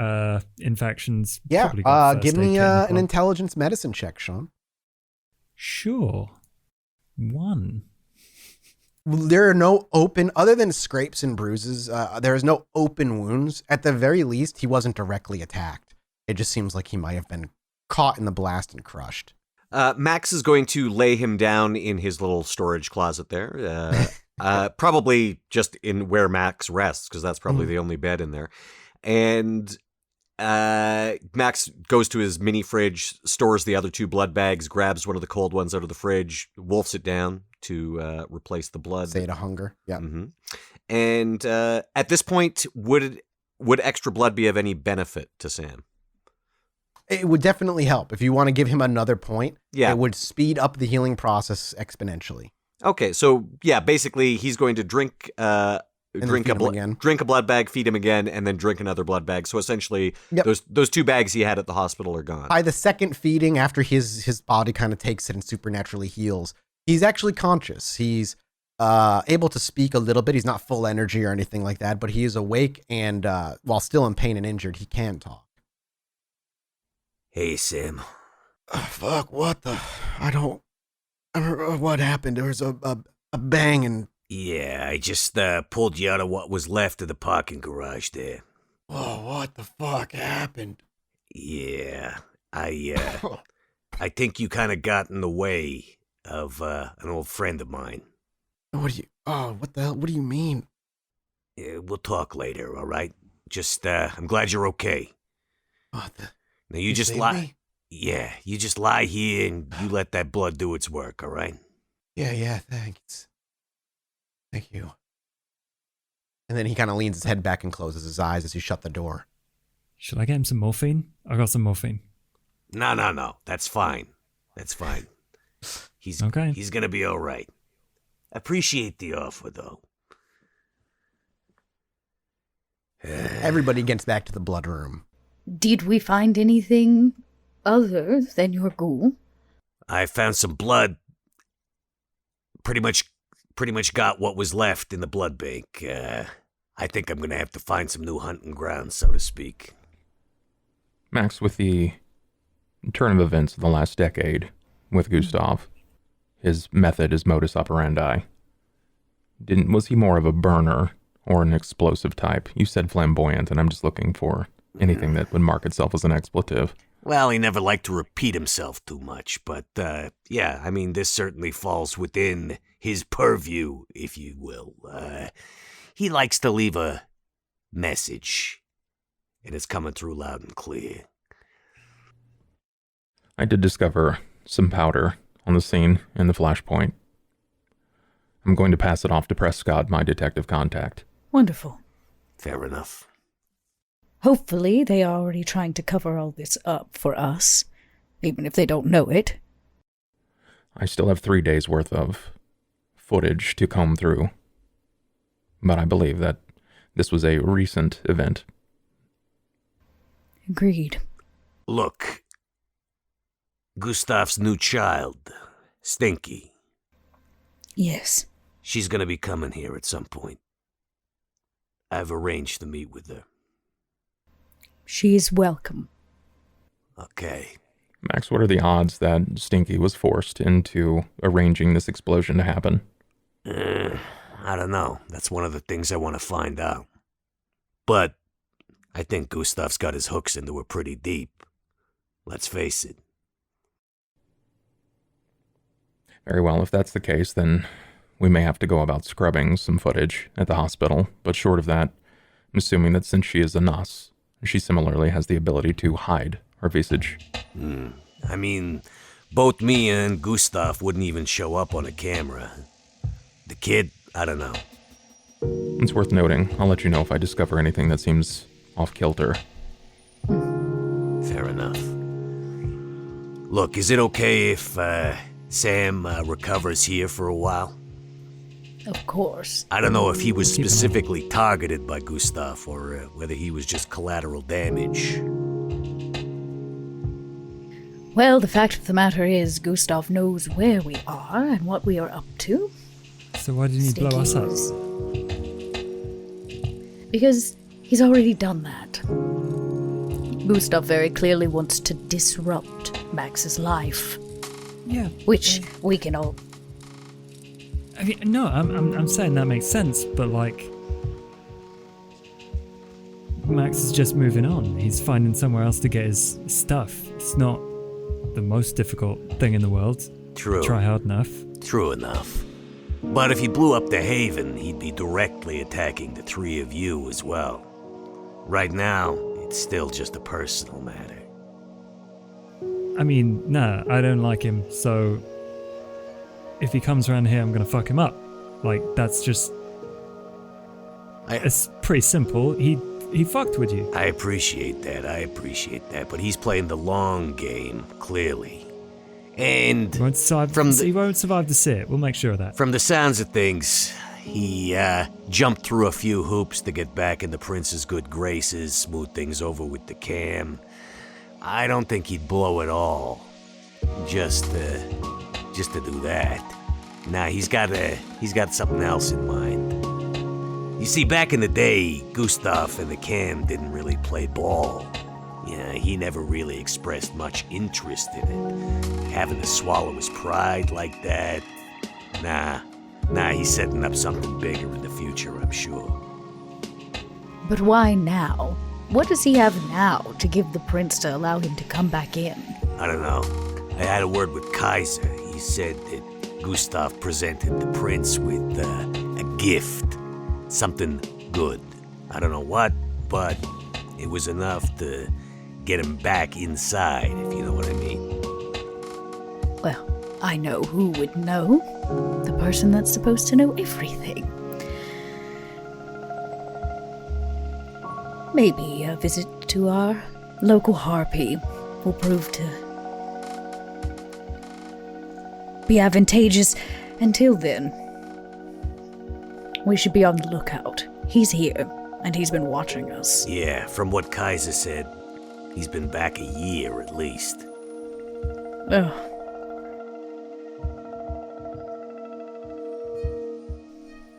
S6: infections.
S2: Yeah,
S6: Probably got first
S2: give me
S6: aid kit in the
S2: an
S6: club.
S2: intelligence medicine check, Sean.
S6: Sure. 1.
S2: There are no open, other than scrapes and bruises, there is no open wounds. At the very least, he wasn't directly attacked. It just seems like he might have been caught in the blast and crushed.
S3: Max is going to lay him down in his little storage closet there. Probably just in where Max rests, because that's probably the only bed in there. And Max goes to his mini fridge, stores the other 2 blood bags, grabs one of the cold ones out of the fridge, wolfs it down to replace the blood.
S2: Say to hunger. Yeah.
S3: Mm-hmm. And at this point, would extra blood be of any benefit to Sam?
S2: It would definitely help. If you want to give him another point,
S3: Yeah.
S2: it would speed up the healing process exponentially.
S3: Okay, so yeah, basically he's going to drink
S2: then
S3: drink
S2: feed him again.
S3: drink a blood bag, feed him again, and then drink another blood bag. So essentially,
S2: Yep.
S3: those 2 bags he had at the hospital are gone.
S2: By the second feeding, after his body kind of takes it and supernaturally heals, he's actually conscious. He's able to speak a little bit. He's not full energy or anything like that, but he is awake, and while still in pain and injured, he can talk.
S1: Hey, Sam.
S2: Fuck, what the? I don't know what happened. There was a bang and...
S1: Yeah, I just pulled you out of what was left of the parking garage there.
S2: Oh, what the fuck happened?
S1: Yeah, I think you kind of got in the way of an old friend of mine.
S2: What the hell? What do you mean?
S1: We'll talk later, all right? Just, I'm glad you're okay.
S2: What the...
S1: Now you just
S2: saved
S1: lie.
S2: me?
S1: Yeah, you just lie here and you let that blood do its work, all right?
S2: Yeah, thanks. Thank you. And then he kind of leans his head back and closes his eyes as you shut the door.
S6: Should I get him some morphine? I got some morphine.
S1: No. That's fine. That's fine. He's
S6: Okay.
S1: He's gonna be all right. Appreciate the offer, though.
S2: Everybody gets back to the blood room.
S4: Did we find anything other than your ghoul?
S1: I found some blood. Pretty much got what was left in the blood bank. I think I'm gonna have to find some new hunting grounds, so to speak.
S5: Max, with the turn of events of the last decade with Gustav, his method is modus operandi. Was he more of a burner or an explosive type? You said flamboyant, and I'm just looking for anything that would mark itself as an expletive.
S1: Well, he never liked to repeat himself too much, but yeah, I mean, this certainly falls within his purview, if you will. He likes to leave a message, and it's coming through loud and clear.
S5: I did discover some powder on the scene in the flashpoint. I'm going to pass it off to Prescott, my detective contact.
S4: Wonderful.
S1: Fair enough.
S4: Hopefully they are already trying to cover all this up for us, even if they don't know it.
S5: I still have 3 days worth of footage to comb through, but I believe that this was a recent event.
S4: Agreed.
S1: Look, Gustav's new child, Stinky.
S4: Yes.
S1: She's gonna be coming here at some point. I've arranged to meet with her.
S4: She is welcome.
S1: Okay.
S5: Max, what are the odds that Stinky was forced into arranging this explosion to happen?
S1: I don't know. That's one of the things I want to find out. But I think Gustav's got his hooks into her pretty deep. Let's face it.
S5: Very well, if that's the case, then we may have to go about scrubbing some footage at the hospital. But short of that, I'm assuming that since she is a Nas, she similarly has the ability to hide her visage.
S1: I mean, both me and Gustav wouldn't even show up on a camera. The kid, I don't know.
S5: It's worth noting. I'll let you know if I discover anything that seems off-kilter.
S1: Fair enough. Look, is it okay if Sam recovers here for a while?
S4: Of course.
S1: I don't know if he was specifically targeted by Gustav or whether he was just collateral damage.
S4: Well, the fact of the matter is, Gustav knows where we are and what we are up to.
S6: So why didn't he blow us up?
S4: Because he's already done that. Gustav very clearly wants to disrupt Max's life.
S6: Yeah.
S4: Which we can all...
S6: I mean, no, I'm saying that makes sense, but like, Max is just moving on. He's finding somewhere else to get his stuff. It's not the most difficult thing in the world.
S1: True.
S6: Try hard enough.
S1: True enough. But if he blew up the Haven, he'd be directly attacking the three of you as well. Right now, it's still just a personal matter.
S6: I mean, nah, I don't like him, so if he comes around here, I'm gonna fuck him up. Like, that's just... It's pretty simple. He fucked with you.
S1: I appreciate that, but he's playing the long game, clearly. And
S6: He won't survive to see it. We'll make sure of that.
S1: from the sounds of things, he jumped through a few hoops to get back in the prince's good graces, smooth things over with the cam. I don't think he'd blow it all. Just to do that. Nah, he's got something else in mind. You see, back in the day, Gustav and the cam didn't really play ball. Yeah, he never really expressed much interest in it. Having to swallow his pride like that, nah, he's setting up something bigger in the future, I'm sure.
S4: But why now? What does he have now to give the prince to allow him to come back in?
S1: I don't know. I had a word with Kaiser. He said that Gustav presented the prince with a gift. Something good. I don't know what, but it was enough to get him back inside, if you know what I mean.
S4: Well, I know who would know. The person that's supposed to know everything. Maybe a visit to our local harpy will prove to be advantageous. Until then, we should be on the lookout. He's here. And he's been watching us.
S1: Yeah, from what Kaiser said, he's been back a year at least.
S4: Ugh.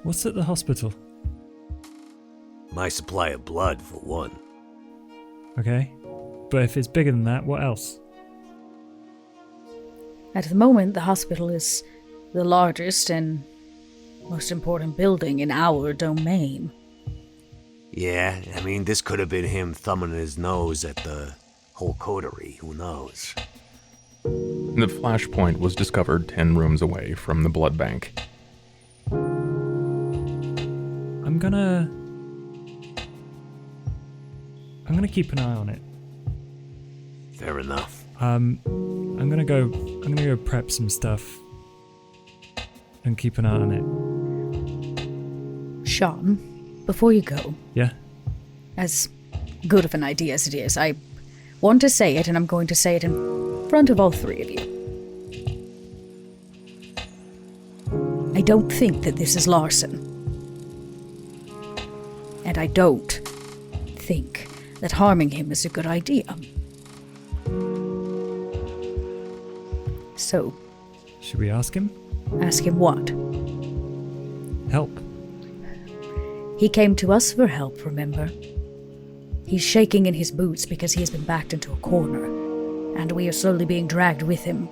S6: What's at the hospital?
S1: My supply of blood, for one.
S6: Okay. But if it's bigger than that, what else?
S4: At the moment, the hospital is the largest and most important building in our domain.
S1: Yeah, I mean, this could have been him thumbing his nose at the whole coterie, who knows?
S5: The flashpoint was discovered 10 rooms away from the blood bank.
S6: I'm gonna keep an eye on it.
S1: Fair enough.
S6: I'm gonna go prep some stuff and keep an eye on it.
S4: Sean, before you go,
S6: Yeah?
S4: as good of an idea as it is, I want to say it, and I'm going to say it in front of all three of you. I don't think that this is larceny. And I don't think that harming him is a good idea. So,
S6: Should we ask him?
S4: ask him what?
S6: Help.
S4: He came to us for help, remember? He's shaking in his boots because he has been backed into a corner, and we are slowly being dragged with him.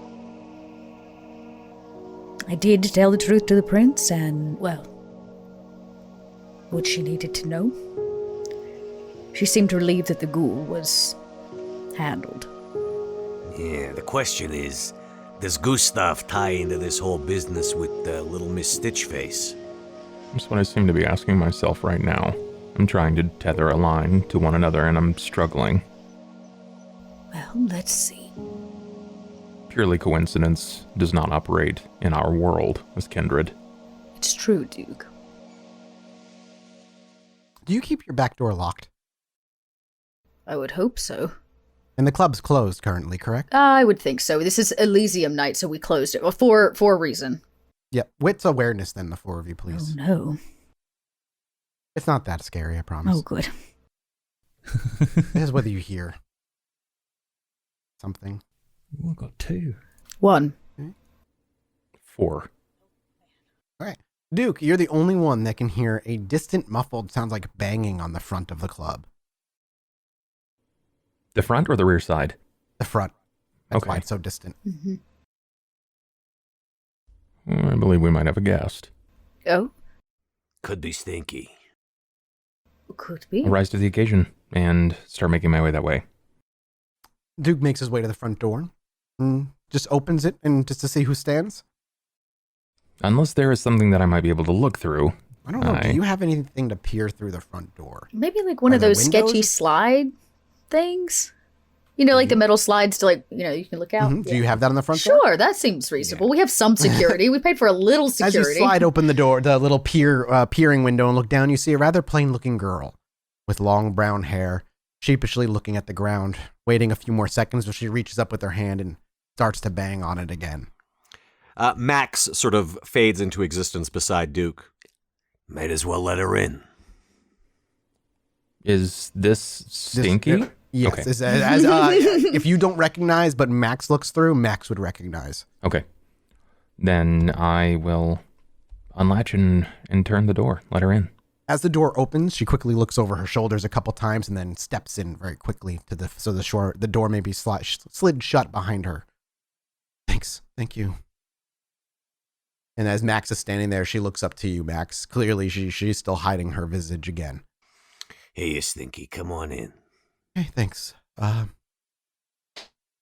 S4: I did tell the truth to the prince, and, well, what she needed to know. She seemed relieved that the ghoul was handled.
S1: Yeah, the question is, does Gustav tie into this whole business with little Miss Stitchface?
S5: That's what I seem to be asking myself right now. I'm trying to tether a line to one another and I'm struggling.
S4: Well, let's see.
S5: Purely coincidence does not operate in our world as kindred.
S4: It's true, Duke.
S2: Do you keep your back door locked?
S4: I would hope so.
S2: And the club's closed currently, correct?
S4: I would think so. This is Elysium night, so we closed it. Well, for a reason.
S2: Yep. Wits awareness then, the four of you,
S4: Oh,
S2: please.
S4: no.
S2: It's not that scary, I promise.
S4: Oh, good.
S2: It is whether you hear something.
S6: Ooh, I've got 2.
S4: 1.
S5: 4.
S2: All right. Duke, you're the only one that can hear a distant, muffled, sounds like banging on the front of the club.
S5: The front or the rear side?
S2: The front. That's
S5: Okay.
S2: why it's so distant.
S4: Mm-hmm.
S5: I believe we might have a guest.
S4: Oh,
S1: Could be Stinky.
S4: could be.
S5: I'll rise to the occasion and start making my way that way.
S2: Duke makes his way to the front door. Just opens it and just to see who stands.
S5: Unless there is something that I might be able to look through.
S2: I don't know. Do you have anything to peer through the front door?
S4: Maybe like one
S2: Are
S4: of
S2: there
S4: those sketchy
S2: windows?
S4: slide things? You know, like the metal slides to like, you can look out.
S2: Mhm. Do you have that on the front door?
S4: Sure, that seems reasonable. We have some security. We paid for a little
S2: As
S4: security.
S2: you slide open the door, the little peering window, and look down, you see a rather plain-looking girl with long brown hair, sheepishly looking at the ground, waiting a few more seconds before she reaches up with her hand and starts to bang on it again.
S3: Max sort of fades into existence beside Duke.
S1: Might as well let her in.
S5: Is this Stinky?
S2: Yes.
S5: Okay.
S2: If you don't recognize, but Max looks through, Max would recognize.
S5: Okay. Then I will unlatch and turn the door. Let her in.
S2: As the door opens, she quickly looks over her shoulders a couple times and then steps in very quickly to the door may be slid shut behind her. Thanks. Thank you. And as Max is standing there, she looks up to you, Max. Clearly, she's still hiding her visage again.
S1: Hey, you Stinky, come on in.
S2: Hey, thanks.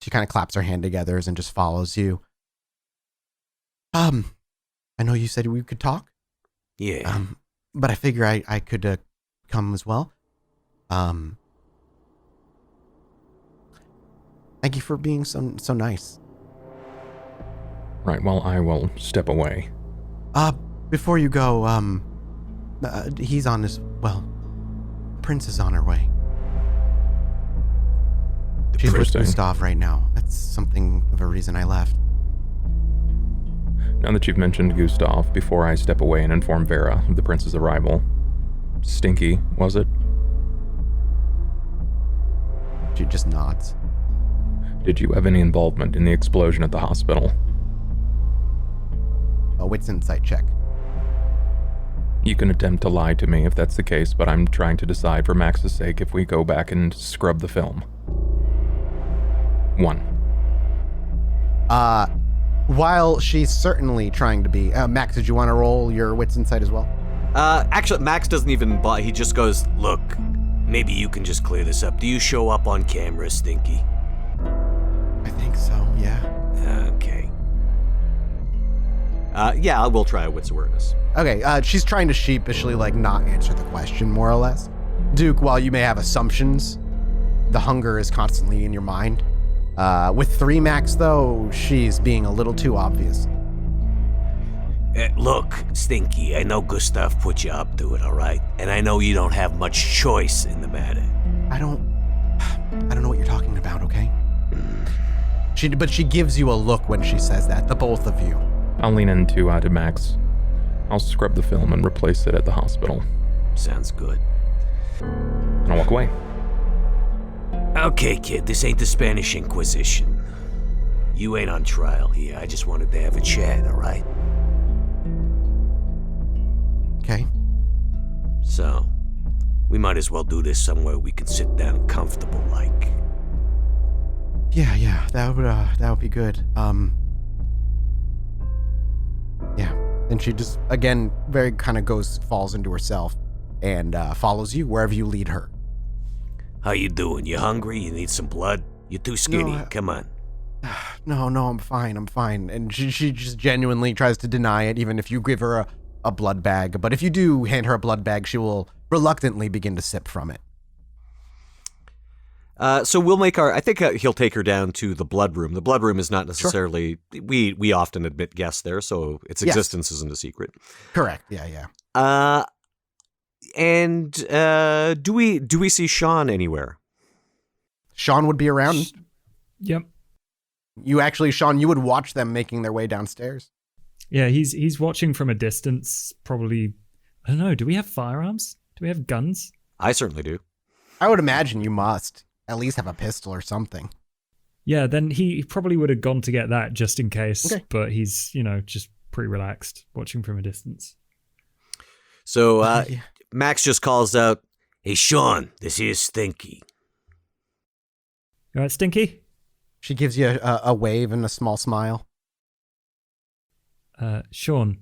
S2: She kind of claps her hand together and just follows you. I know you said we could talk.
S1: Yeah.
S2: But I figure I could come as well. Thank you for being so nice.
S5: Right, well, I will step away.
S2: Before you go, he's on his, Prince is on her way. She's with
S5: Interesting.
S2: Gustav right now. That's something of a reason I left.
S5: Now that you've mentioned Gustav, before I step away and inform Vera of the prince's arrival, Stinky, was it?
S2: just nods.
S5: Did you have any involvement in the explosion at the hospital?
S2: A wits insight check.
S5: You can attempt to lie to me if that's the case, but I'm trying to decide for Max's sake if we go back and scrub the film. 1.
S2: While she's certainly trying to be... Max, did you want to roll your wits insight as well?
S3: Actually, Max doesn't even buy. He just goes,
S1: Look, maybe you can just clear this up. Do you show up on camera, Stinky?
S2: I think so, yeah.
S1: Okay.
S3: yeah, I will try a wits awareness.
S2: Okay, she's trying to sheepishly, not answer the question, more or less. Duke, while you may have assumptions, the hunger is constantly in your mind. With 3 Max, though, she's being a little too obvious.
S1: Look, Stinky, I know Gustav put you up to it, all right? And I know you don't have much choice in the matter.
S2: I don't know what you're talking about, okay? But she gives you a look when she says that, the both of you.
S5: I'll lean in to Max. I'll scrub the film and replace it at the hospital.
S1: Sounds good.
S5: And I'll walk away.
S1: Okay, kid, this ain't the Spanish Inquisition. You ain't on trial here. I just wanted to have a chat, all right?
S2: Okay.
S1: So, we might as well do this somewhere we can sit down comfortable like.
S2: Yeah, that would be good. Yeah. And she just, again, very kind of falls into herself and follows you wherever you lead her.
S1: How you doing? You hungry? You need some blood? You're too skinny.
S2: No,
S1: Come on.
S2: No, I'm fine. And she just genuinely tries to deny it, even if you give her a blood bag. But if you do hand her a blood bag, she will reluctantly begin to sip from it.
S3: So we'll make I think he'll take her down to the blood room. The blood room is not necessarily, sure. We often admit guests there, so its existence isn't a secret.
S2: Correct, yeah.
S3: And do we see Sean anywhere?
S2: Sean would be around.
S6: Yep.
S2: Sean, you would watch them making their way downstairs.
S6: Yeah, he's watching from a distance, probably. I don't know, do we have firearms? Do we have guns?
S3: I certainly do.
S2: I would imagine you must at least have a pistol or something.
S6: Yeah, then he probably would have gone to get that just in case,
S2: okay.
S6: But he's, just pretty relaxed, watching from a distance.
S3: So
S2: Yeah.
S3: Max just calls out,
S1: Hey, Sean, this here's Stinky.
S6: You all right, Stinky?
S2: She gives you a wave and a small smile.
S6: Sean.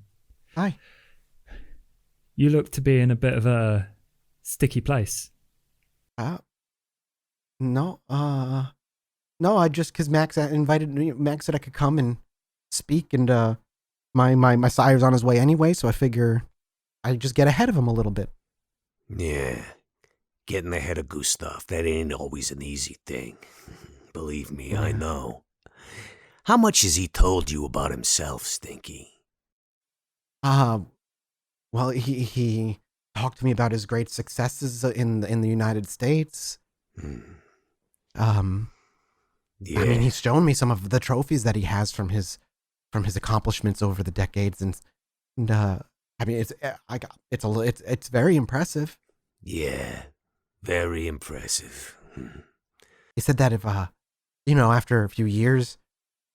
S2: Hi.
S6: You look to be in a bit of a sticky place.
S2: No, I just, because Max invited me. Max said I could come and speak, and my sire's on his way anyway, so I figure I just get ahead of him a little bit.
S1: Yeah, getting ahead of Gustav, that ain't always an easy thing. Believe me, I know. How much has he told you about himself, Stinky?
S2: Well, he talked to me about his great successes in the United States.
S1: Yeah.
S2: I mean, he's shown me some of the trophies that he has from his accomplishments over the decades, and I mean, it's very impressive.
S1: Yeah, very impressive.
S2: He said that if after a few years,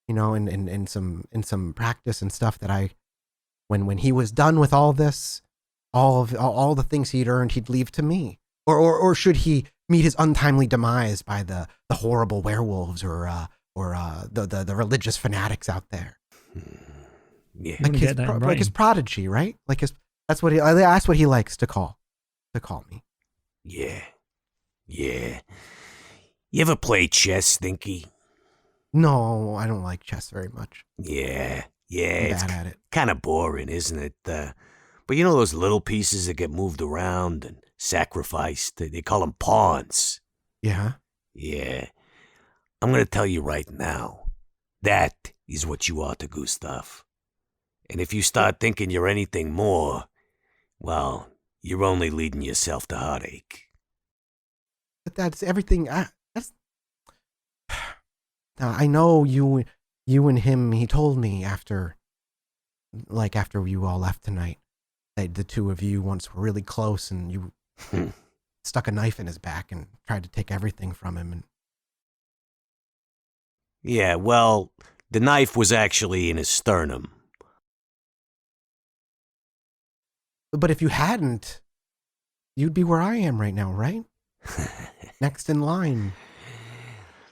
S2: in some practice and stuff, that when he was done with all this, all the things he'd earned, he'd leave to me, or should he meet his untimely demise by the horrible werewolves or the religious fanatics out there.
S1: Yeah,
S2: like his prodigy, right? That's what he likes to call me.
S1: Yeah. You ever play chess, Stinky?
S2: No, I don't like chess very much.
S1: Yeah,
S2: I'm
S1: it's
S2: bad at it.
S1: kind of boring, isn't it? But you know those little pieces that get moved around and sacrificed? They call them pawns.
S2: Yeah.
S1: Yeah. I'm going to tell you right now, that is what you are to Gustav. And if you start thinking you're anything more, well, you're only leading yourself to heartache.
S2: But that's everything. I know you and him. He told me after you all left tonight, that the two of you once were really close, and you stuck a knife in his back and tried to take everything from him. And
S1: Yeah, well, the knife was actually in his sternum.
S2: But if you hadn't, you'd be where I am right now, right? Next in line.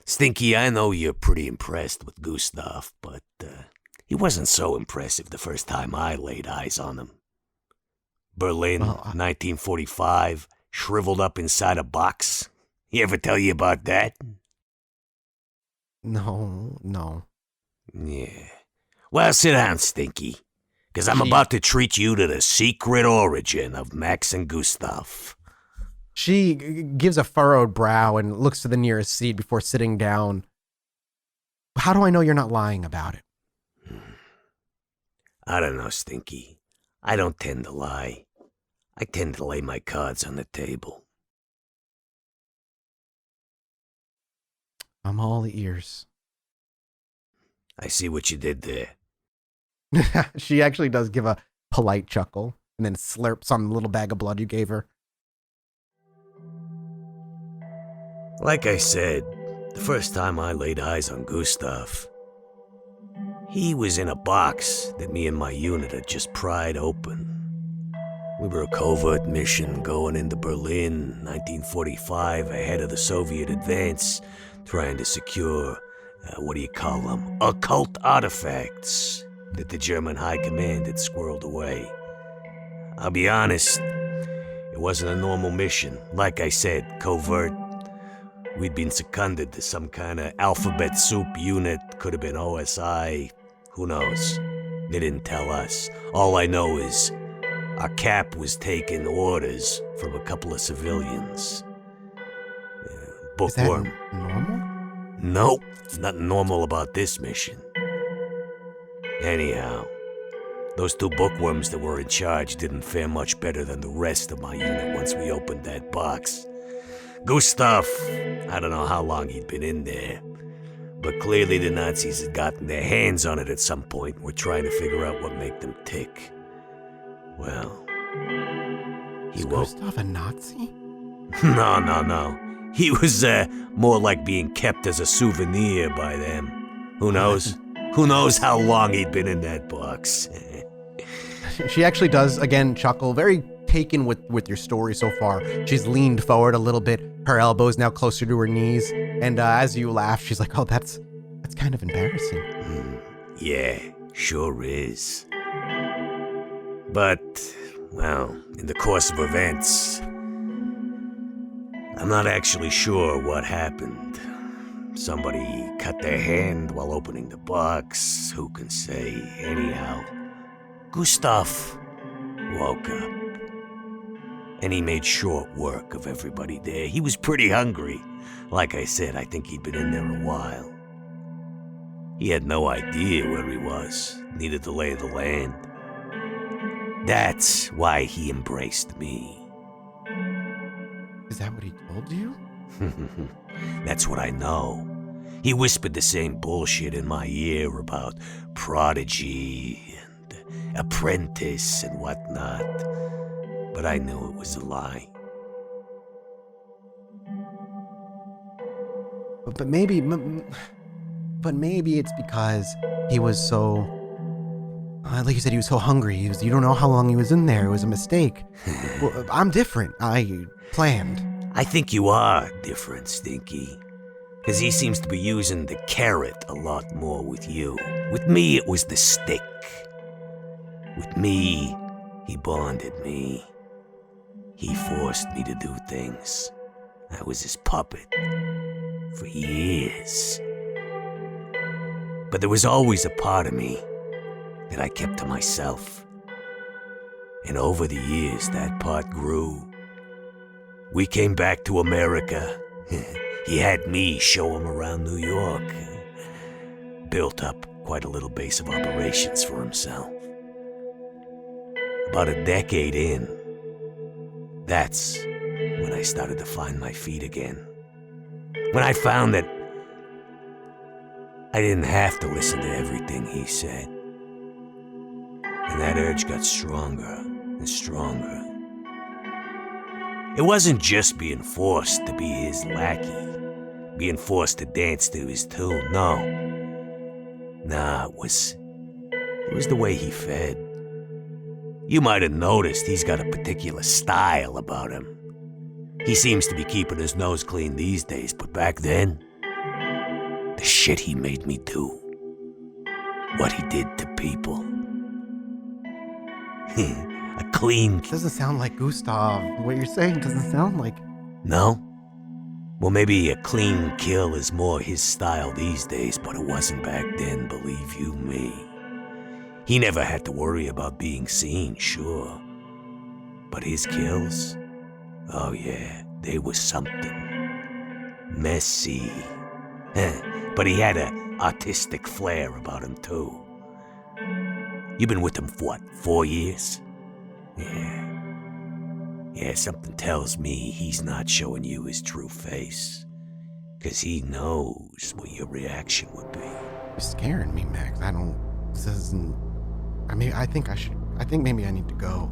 S1: Stinky, I know you're pretty impressed with Gustav, but he wasn't so impressive the first time I laid eyes on him. Berlin, 1945, shriveled up inside a box. He ever tell you about that?
S2: No.
S1: Yeah. Well, sit down, Stinky, because I'm about to treat you to the secret origin of Max and Gustav.
S2: She gives a furrowed brow and looks to the nearest seat before sitting down. How do I know you're not lying about it?
S1: I don't know, Stinky. I don't tend to lie. I tend to lay my cards on the table.
S2: I'm all ears.
S1: I see what you did there.
S2: She actually does give a polite chuckle and then slurps on the little bag of blood you gave her.
S1: Like I said, the first time I laid eyes on Gustav, he was in a box that me and my unit had just pried open. We were a covert mission going into Berlin, 1945, ahead of the Soviet advance, trying to secure, occult artifacts that the German High Command had squirreled away. I'll be honest, it wasn't a normal mission. Like I said, covert. We'd been seconded to some kind of alphabet soup unit, could have been OSI, who knows? They didn't tell us. All I know is our cap was taking orders from a couple of civilians. Bookworm.
S2: Is that normal?
S1: Nope, nothing normal about this mission. Anyhow, those two bookworms that were in charge didn't fare much better than the rest of my unit once we opened that box. Gustav, I don't know how long he'd been in there, but clearly the Nazis had gotten their hands on it at some point and were trying to figure out what made them tick. Well, he woke...
S2: Gustav a Nazi?
S1: No. He was more like being kept as a souvenir by them. Who knows? Who knows how long he'd been in that box?
S2: She actually does, again, chuckle, very taken with your story so far. She's leaned forward a little bit, her elbows now closer to her knees, and as you laugh, she's like, oh, that's kind of embarrassing.
S1: Yeah, sure is. But, well, in the course of events, I'm not actually sure what happened. Somebody cut their hand while opening the box, who can say? Anyhow, Gustav woke up. And he made short work of everybody there. He was pretty hungry. Like I said, I think he'd been in there a while. He had no idea where he was, neither the lay of the land. That's why he embraced me.
S2: Is that what he told you?
S1: That's what I know. He whispered the same bullshit in my ear about prodigy and apprentice and whatnot. But I knew it was a lie.
S2: But maybe it's because he was so, like you said, he was so hungry. You don't know how long he was in there. It was a mistake. Well, I'm different. I planned.
S1: I think you are different, Stinky. Because he seems to be using the carrot a lot more with you. With me, it was the stick. With me, he bonded me. He forced me to do things. I was his puppet for years. But there was always a part of me that I kept to myself. And over the years, that part grew. We came back to America. He had me show him around New York. Built up quite a little base of operations for himself. About a decade in, that's when I started to find my feet again. When I found that I didn't have to listen to everything he said. And that urge got stronger and stronger. It wasn't just being forced to be his lackey, being forced to dance to his tune, no. Nah, it was the way he fed. You might have noticed he's got a particular style about him. He seems to be keeping his nose clean these days, but back then, the shit he made me do, what he did to people. A clean...
S2: Doesn't sound like Gustav. What you're saying doesn't sound like...
S1: No? Well, maybe a clean kill is more his style these days, but it wasn't back then, believe you me. He never had to worry about being seen, sure. But his kills? Oh yeah, they were something. Messy. But he had an artistic flair about him, too. You been with him for what, 4 years? Yeah, something tells me he's not showing you his true face. 'Cause he knows what your reaction would be.
S2: You're scaring me, Max. This isn't... I think maybe I need to go.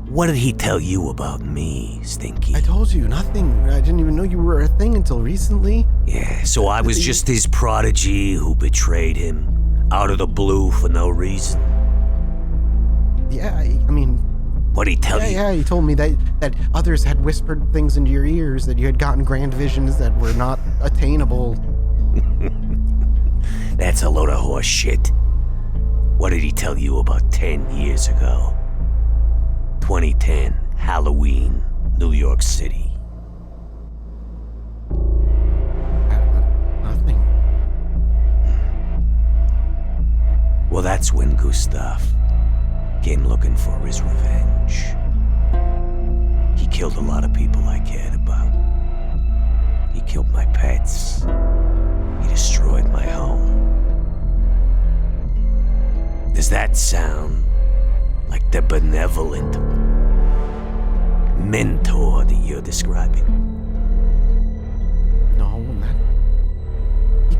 S1: What did he tell you about me, Stinky?
S2: I told you, nothing. I didn't even know you were a thing until recently.
S1: Yeah, so I was just his prodigy who betrayed him out of the blue for no reason.
S2: Yeah, I mean...
S1: What'd he tell you?
S2: Yeah, he told me that others had whispered things into your ears, that you had gotten grand visions that were not attainable.
S1: That's a load of horse shit. What did he tell you about 10 years ago? 2010, Halloween, New York City.
S2: Nothing.
S1: Well, that's when Gustav came looking for his revenge. He killed a lot of people I cared about. He killed my pets. He destroyed my home. Does that sound like the benevolent mentor that you're describing?
S2: No, that... He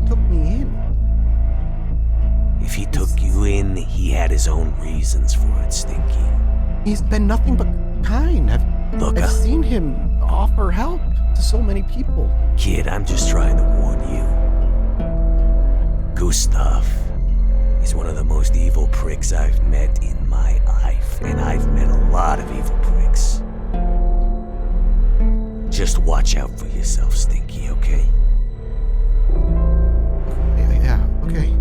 S2: took me in.
S1: If he took you in, he had his own reasons for it, Stinky.
S2: He's been nothing but kind.
S1: Look,
S2: I've seen him offer help to so many people.
S1: Kid, I'm just trying to warn you. Gustav is one of the most evil pricks I've met in my life, and I've met a lot of evil pricks. Just watch out for yourself, Stinky, okay?
S2: Yeah, okay.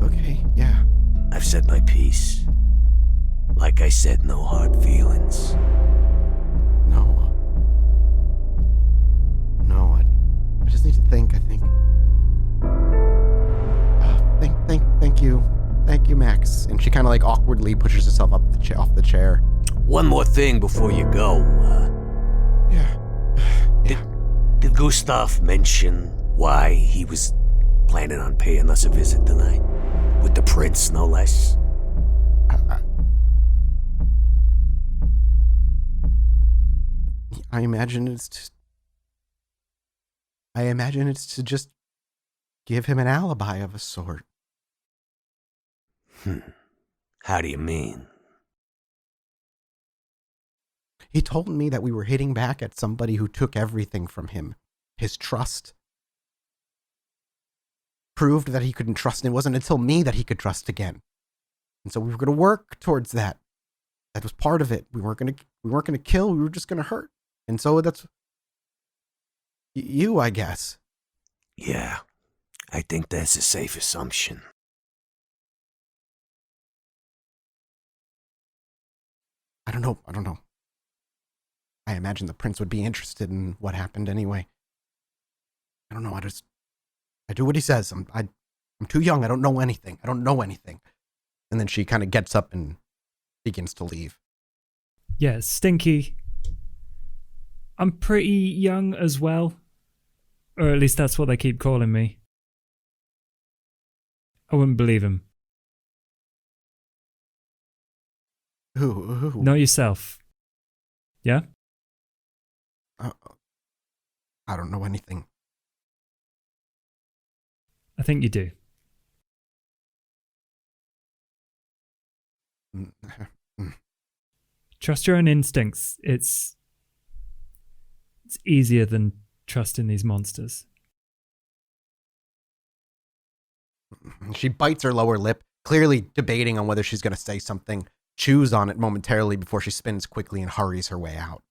S2: Okay, yeah.
S1: I've said my piece. Like I said, no hard feelings.
S2: No, I just need to think, I think. Thank you. Thank you, Max. And she kind of like awkwardly pushes herself up off the chair.
S1: One more thing before you go. Did Gustav mention why he was planning on paying us a visit tonight? With the prince, no less?
S2: I imagine it's to just give him an alibi of a sort.
S1: How do you mean?
S2: He told me that we were hitting back at somebody who took everything from him. His trust. Proved that he couldn't trust, and it wasn't until me that he could trust again. And so we were going to work towards that. That was part of it. We weren't going to kill, we were just going to hurt. And so that's you, I guess.
S1: Yeah, I think that's a safe assumption.
S2: I don't know. I imagine the prince would be interested in what happened anyway. I don't know. I do what he says. I'm too young. I don't know anything. And then she kind of gets up and begins to leave.
S6: Yeah, Stinky. I'm pretty young as well. Or at least that's what they keep calling me. I wouldn't believe him.
S2: Who?
S6: Not yourself. Yeah?
S2: I don't know anything.
S6: I think you do. Trust your own instincts. It's easier than trusting these monsters.
S2: She bites her lower lip, clearly debating on whether she's going to say something, chews on it momentarily before she spins quickly and hurries her way out.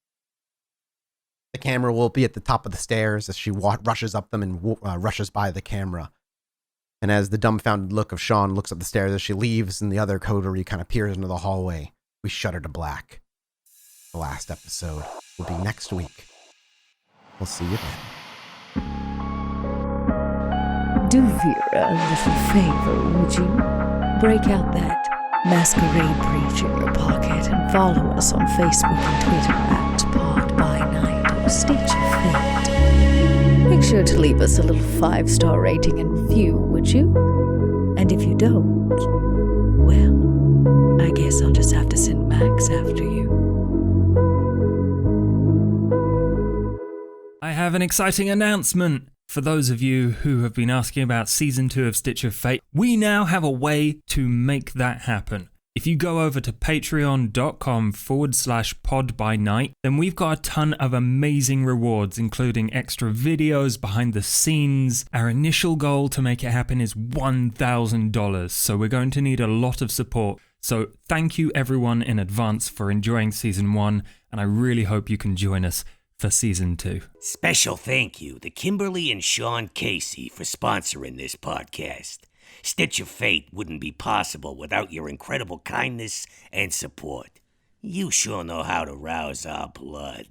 S2: The camera will be at the top of the stairs as she rushes up them and rushes by the camera. And as the dumbfounded look of Sean looks up the stairs as she leaves and the other coterie kind of peers into the hallway, we shudder to black. The last episode will be next week. We'll see you then.
S4: Do Vera a little favor, would you? Break out that Masquerade breach in your pocket and follow us on Facebook and Twitter at Pod by Night or Stitch of Fate. Make sure to leave us a little 5-star rating and review, would you? And if you don't, well, I guess I'll just have to send Max after you.
S6: I have an exciting announcement. For those of you who have been asking about Season 2 of Stitch of Fate, we now have a way to make that happen. If you go over to patreon.com/podbynight, then we've got a ton of amazing rewards, including extra videos, behind the scenes. Our initial goal to make it happen is $1,000, so we're going to need a lot of support. So thank you everyone in advance for enjoying Season 1, and I really hope you can join us for Season 2.
S1: Special thank you to Kimberly and Sean Casey for sponsoring this podcast. Stitch of Fate wouldn't be possible without your incredible kindness and support. You sure know how to rouse our blood.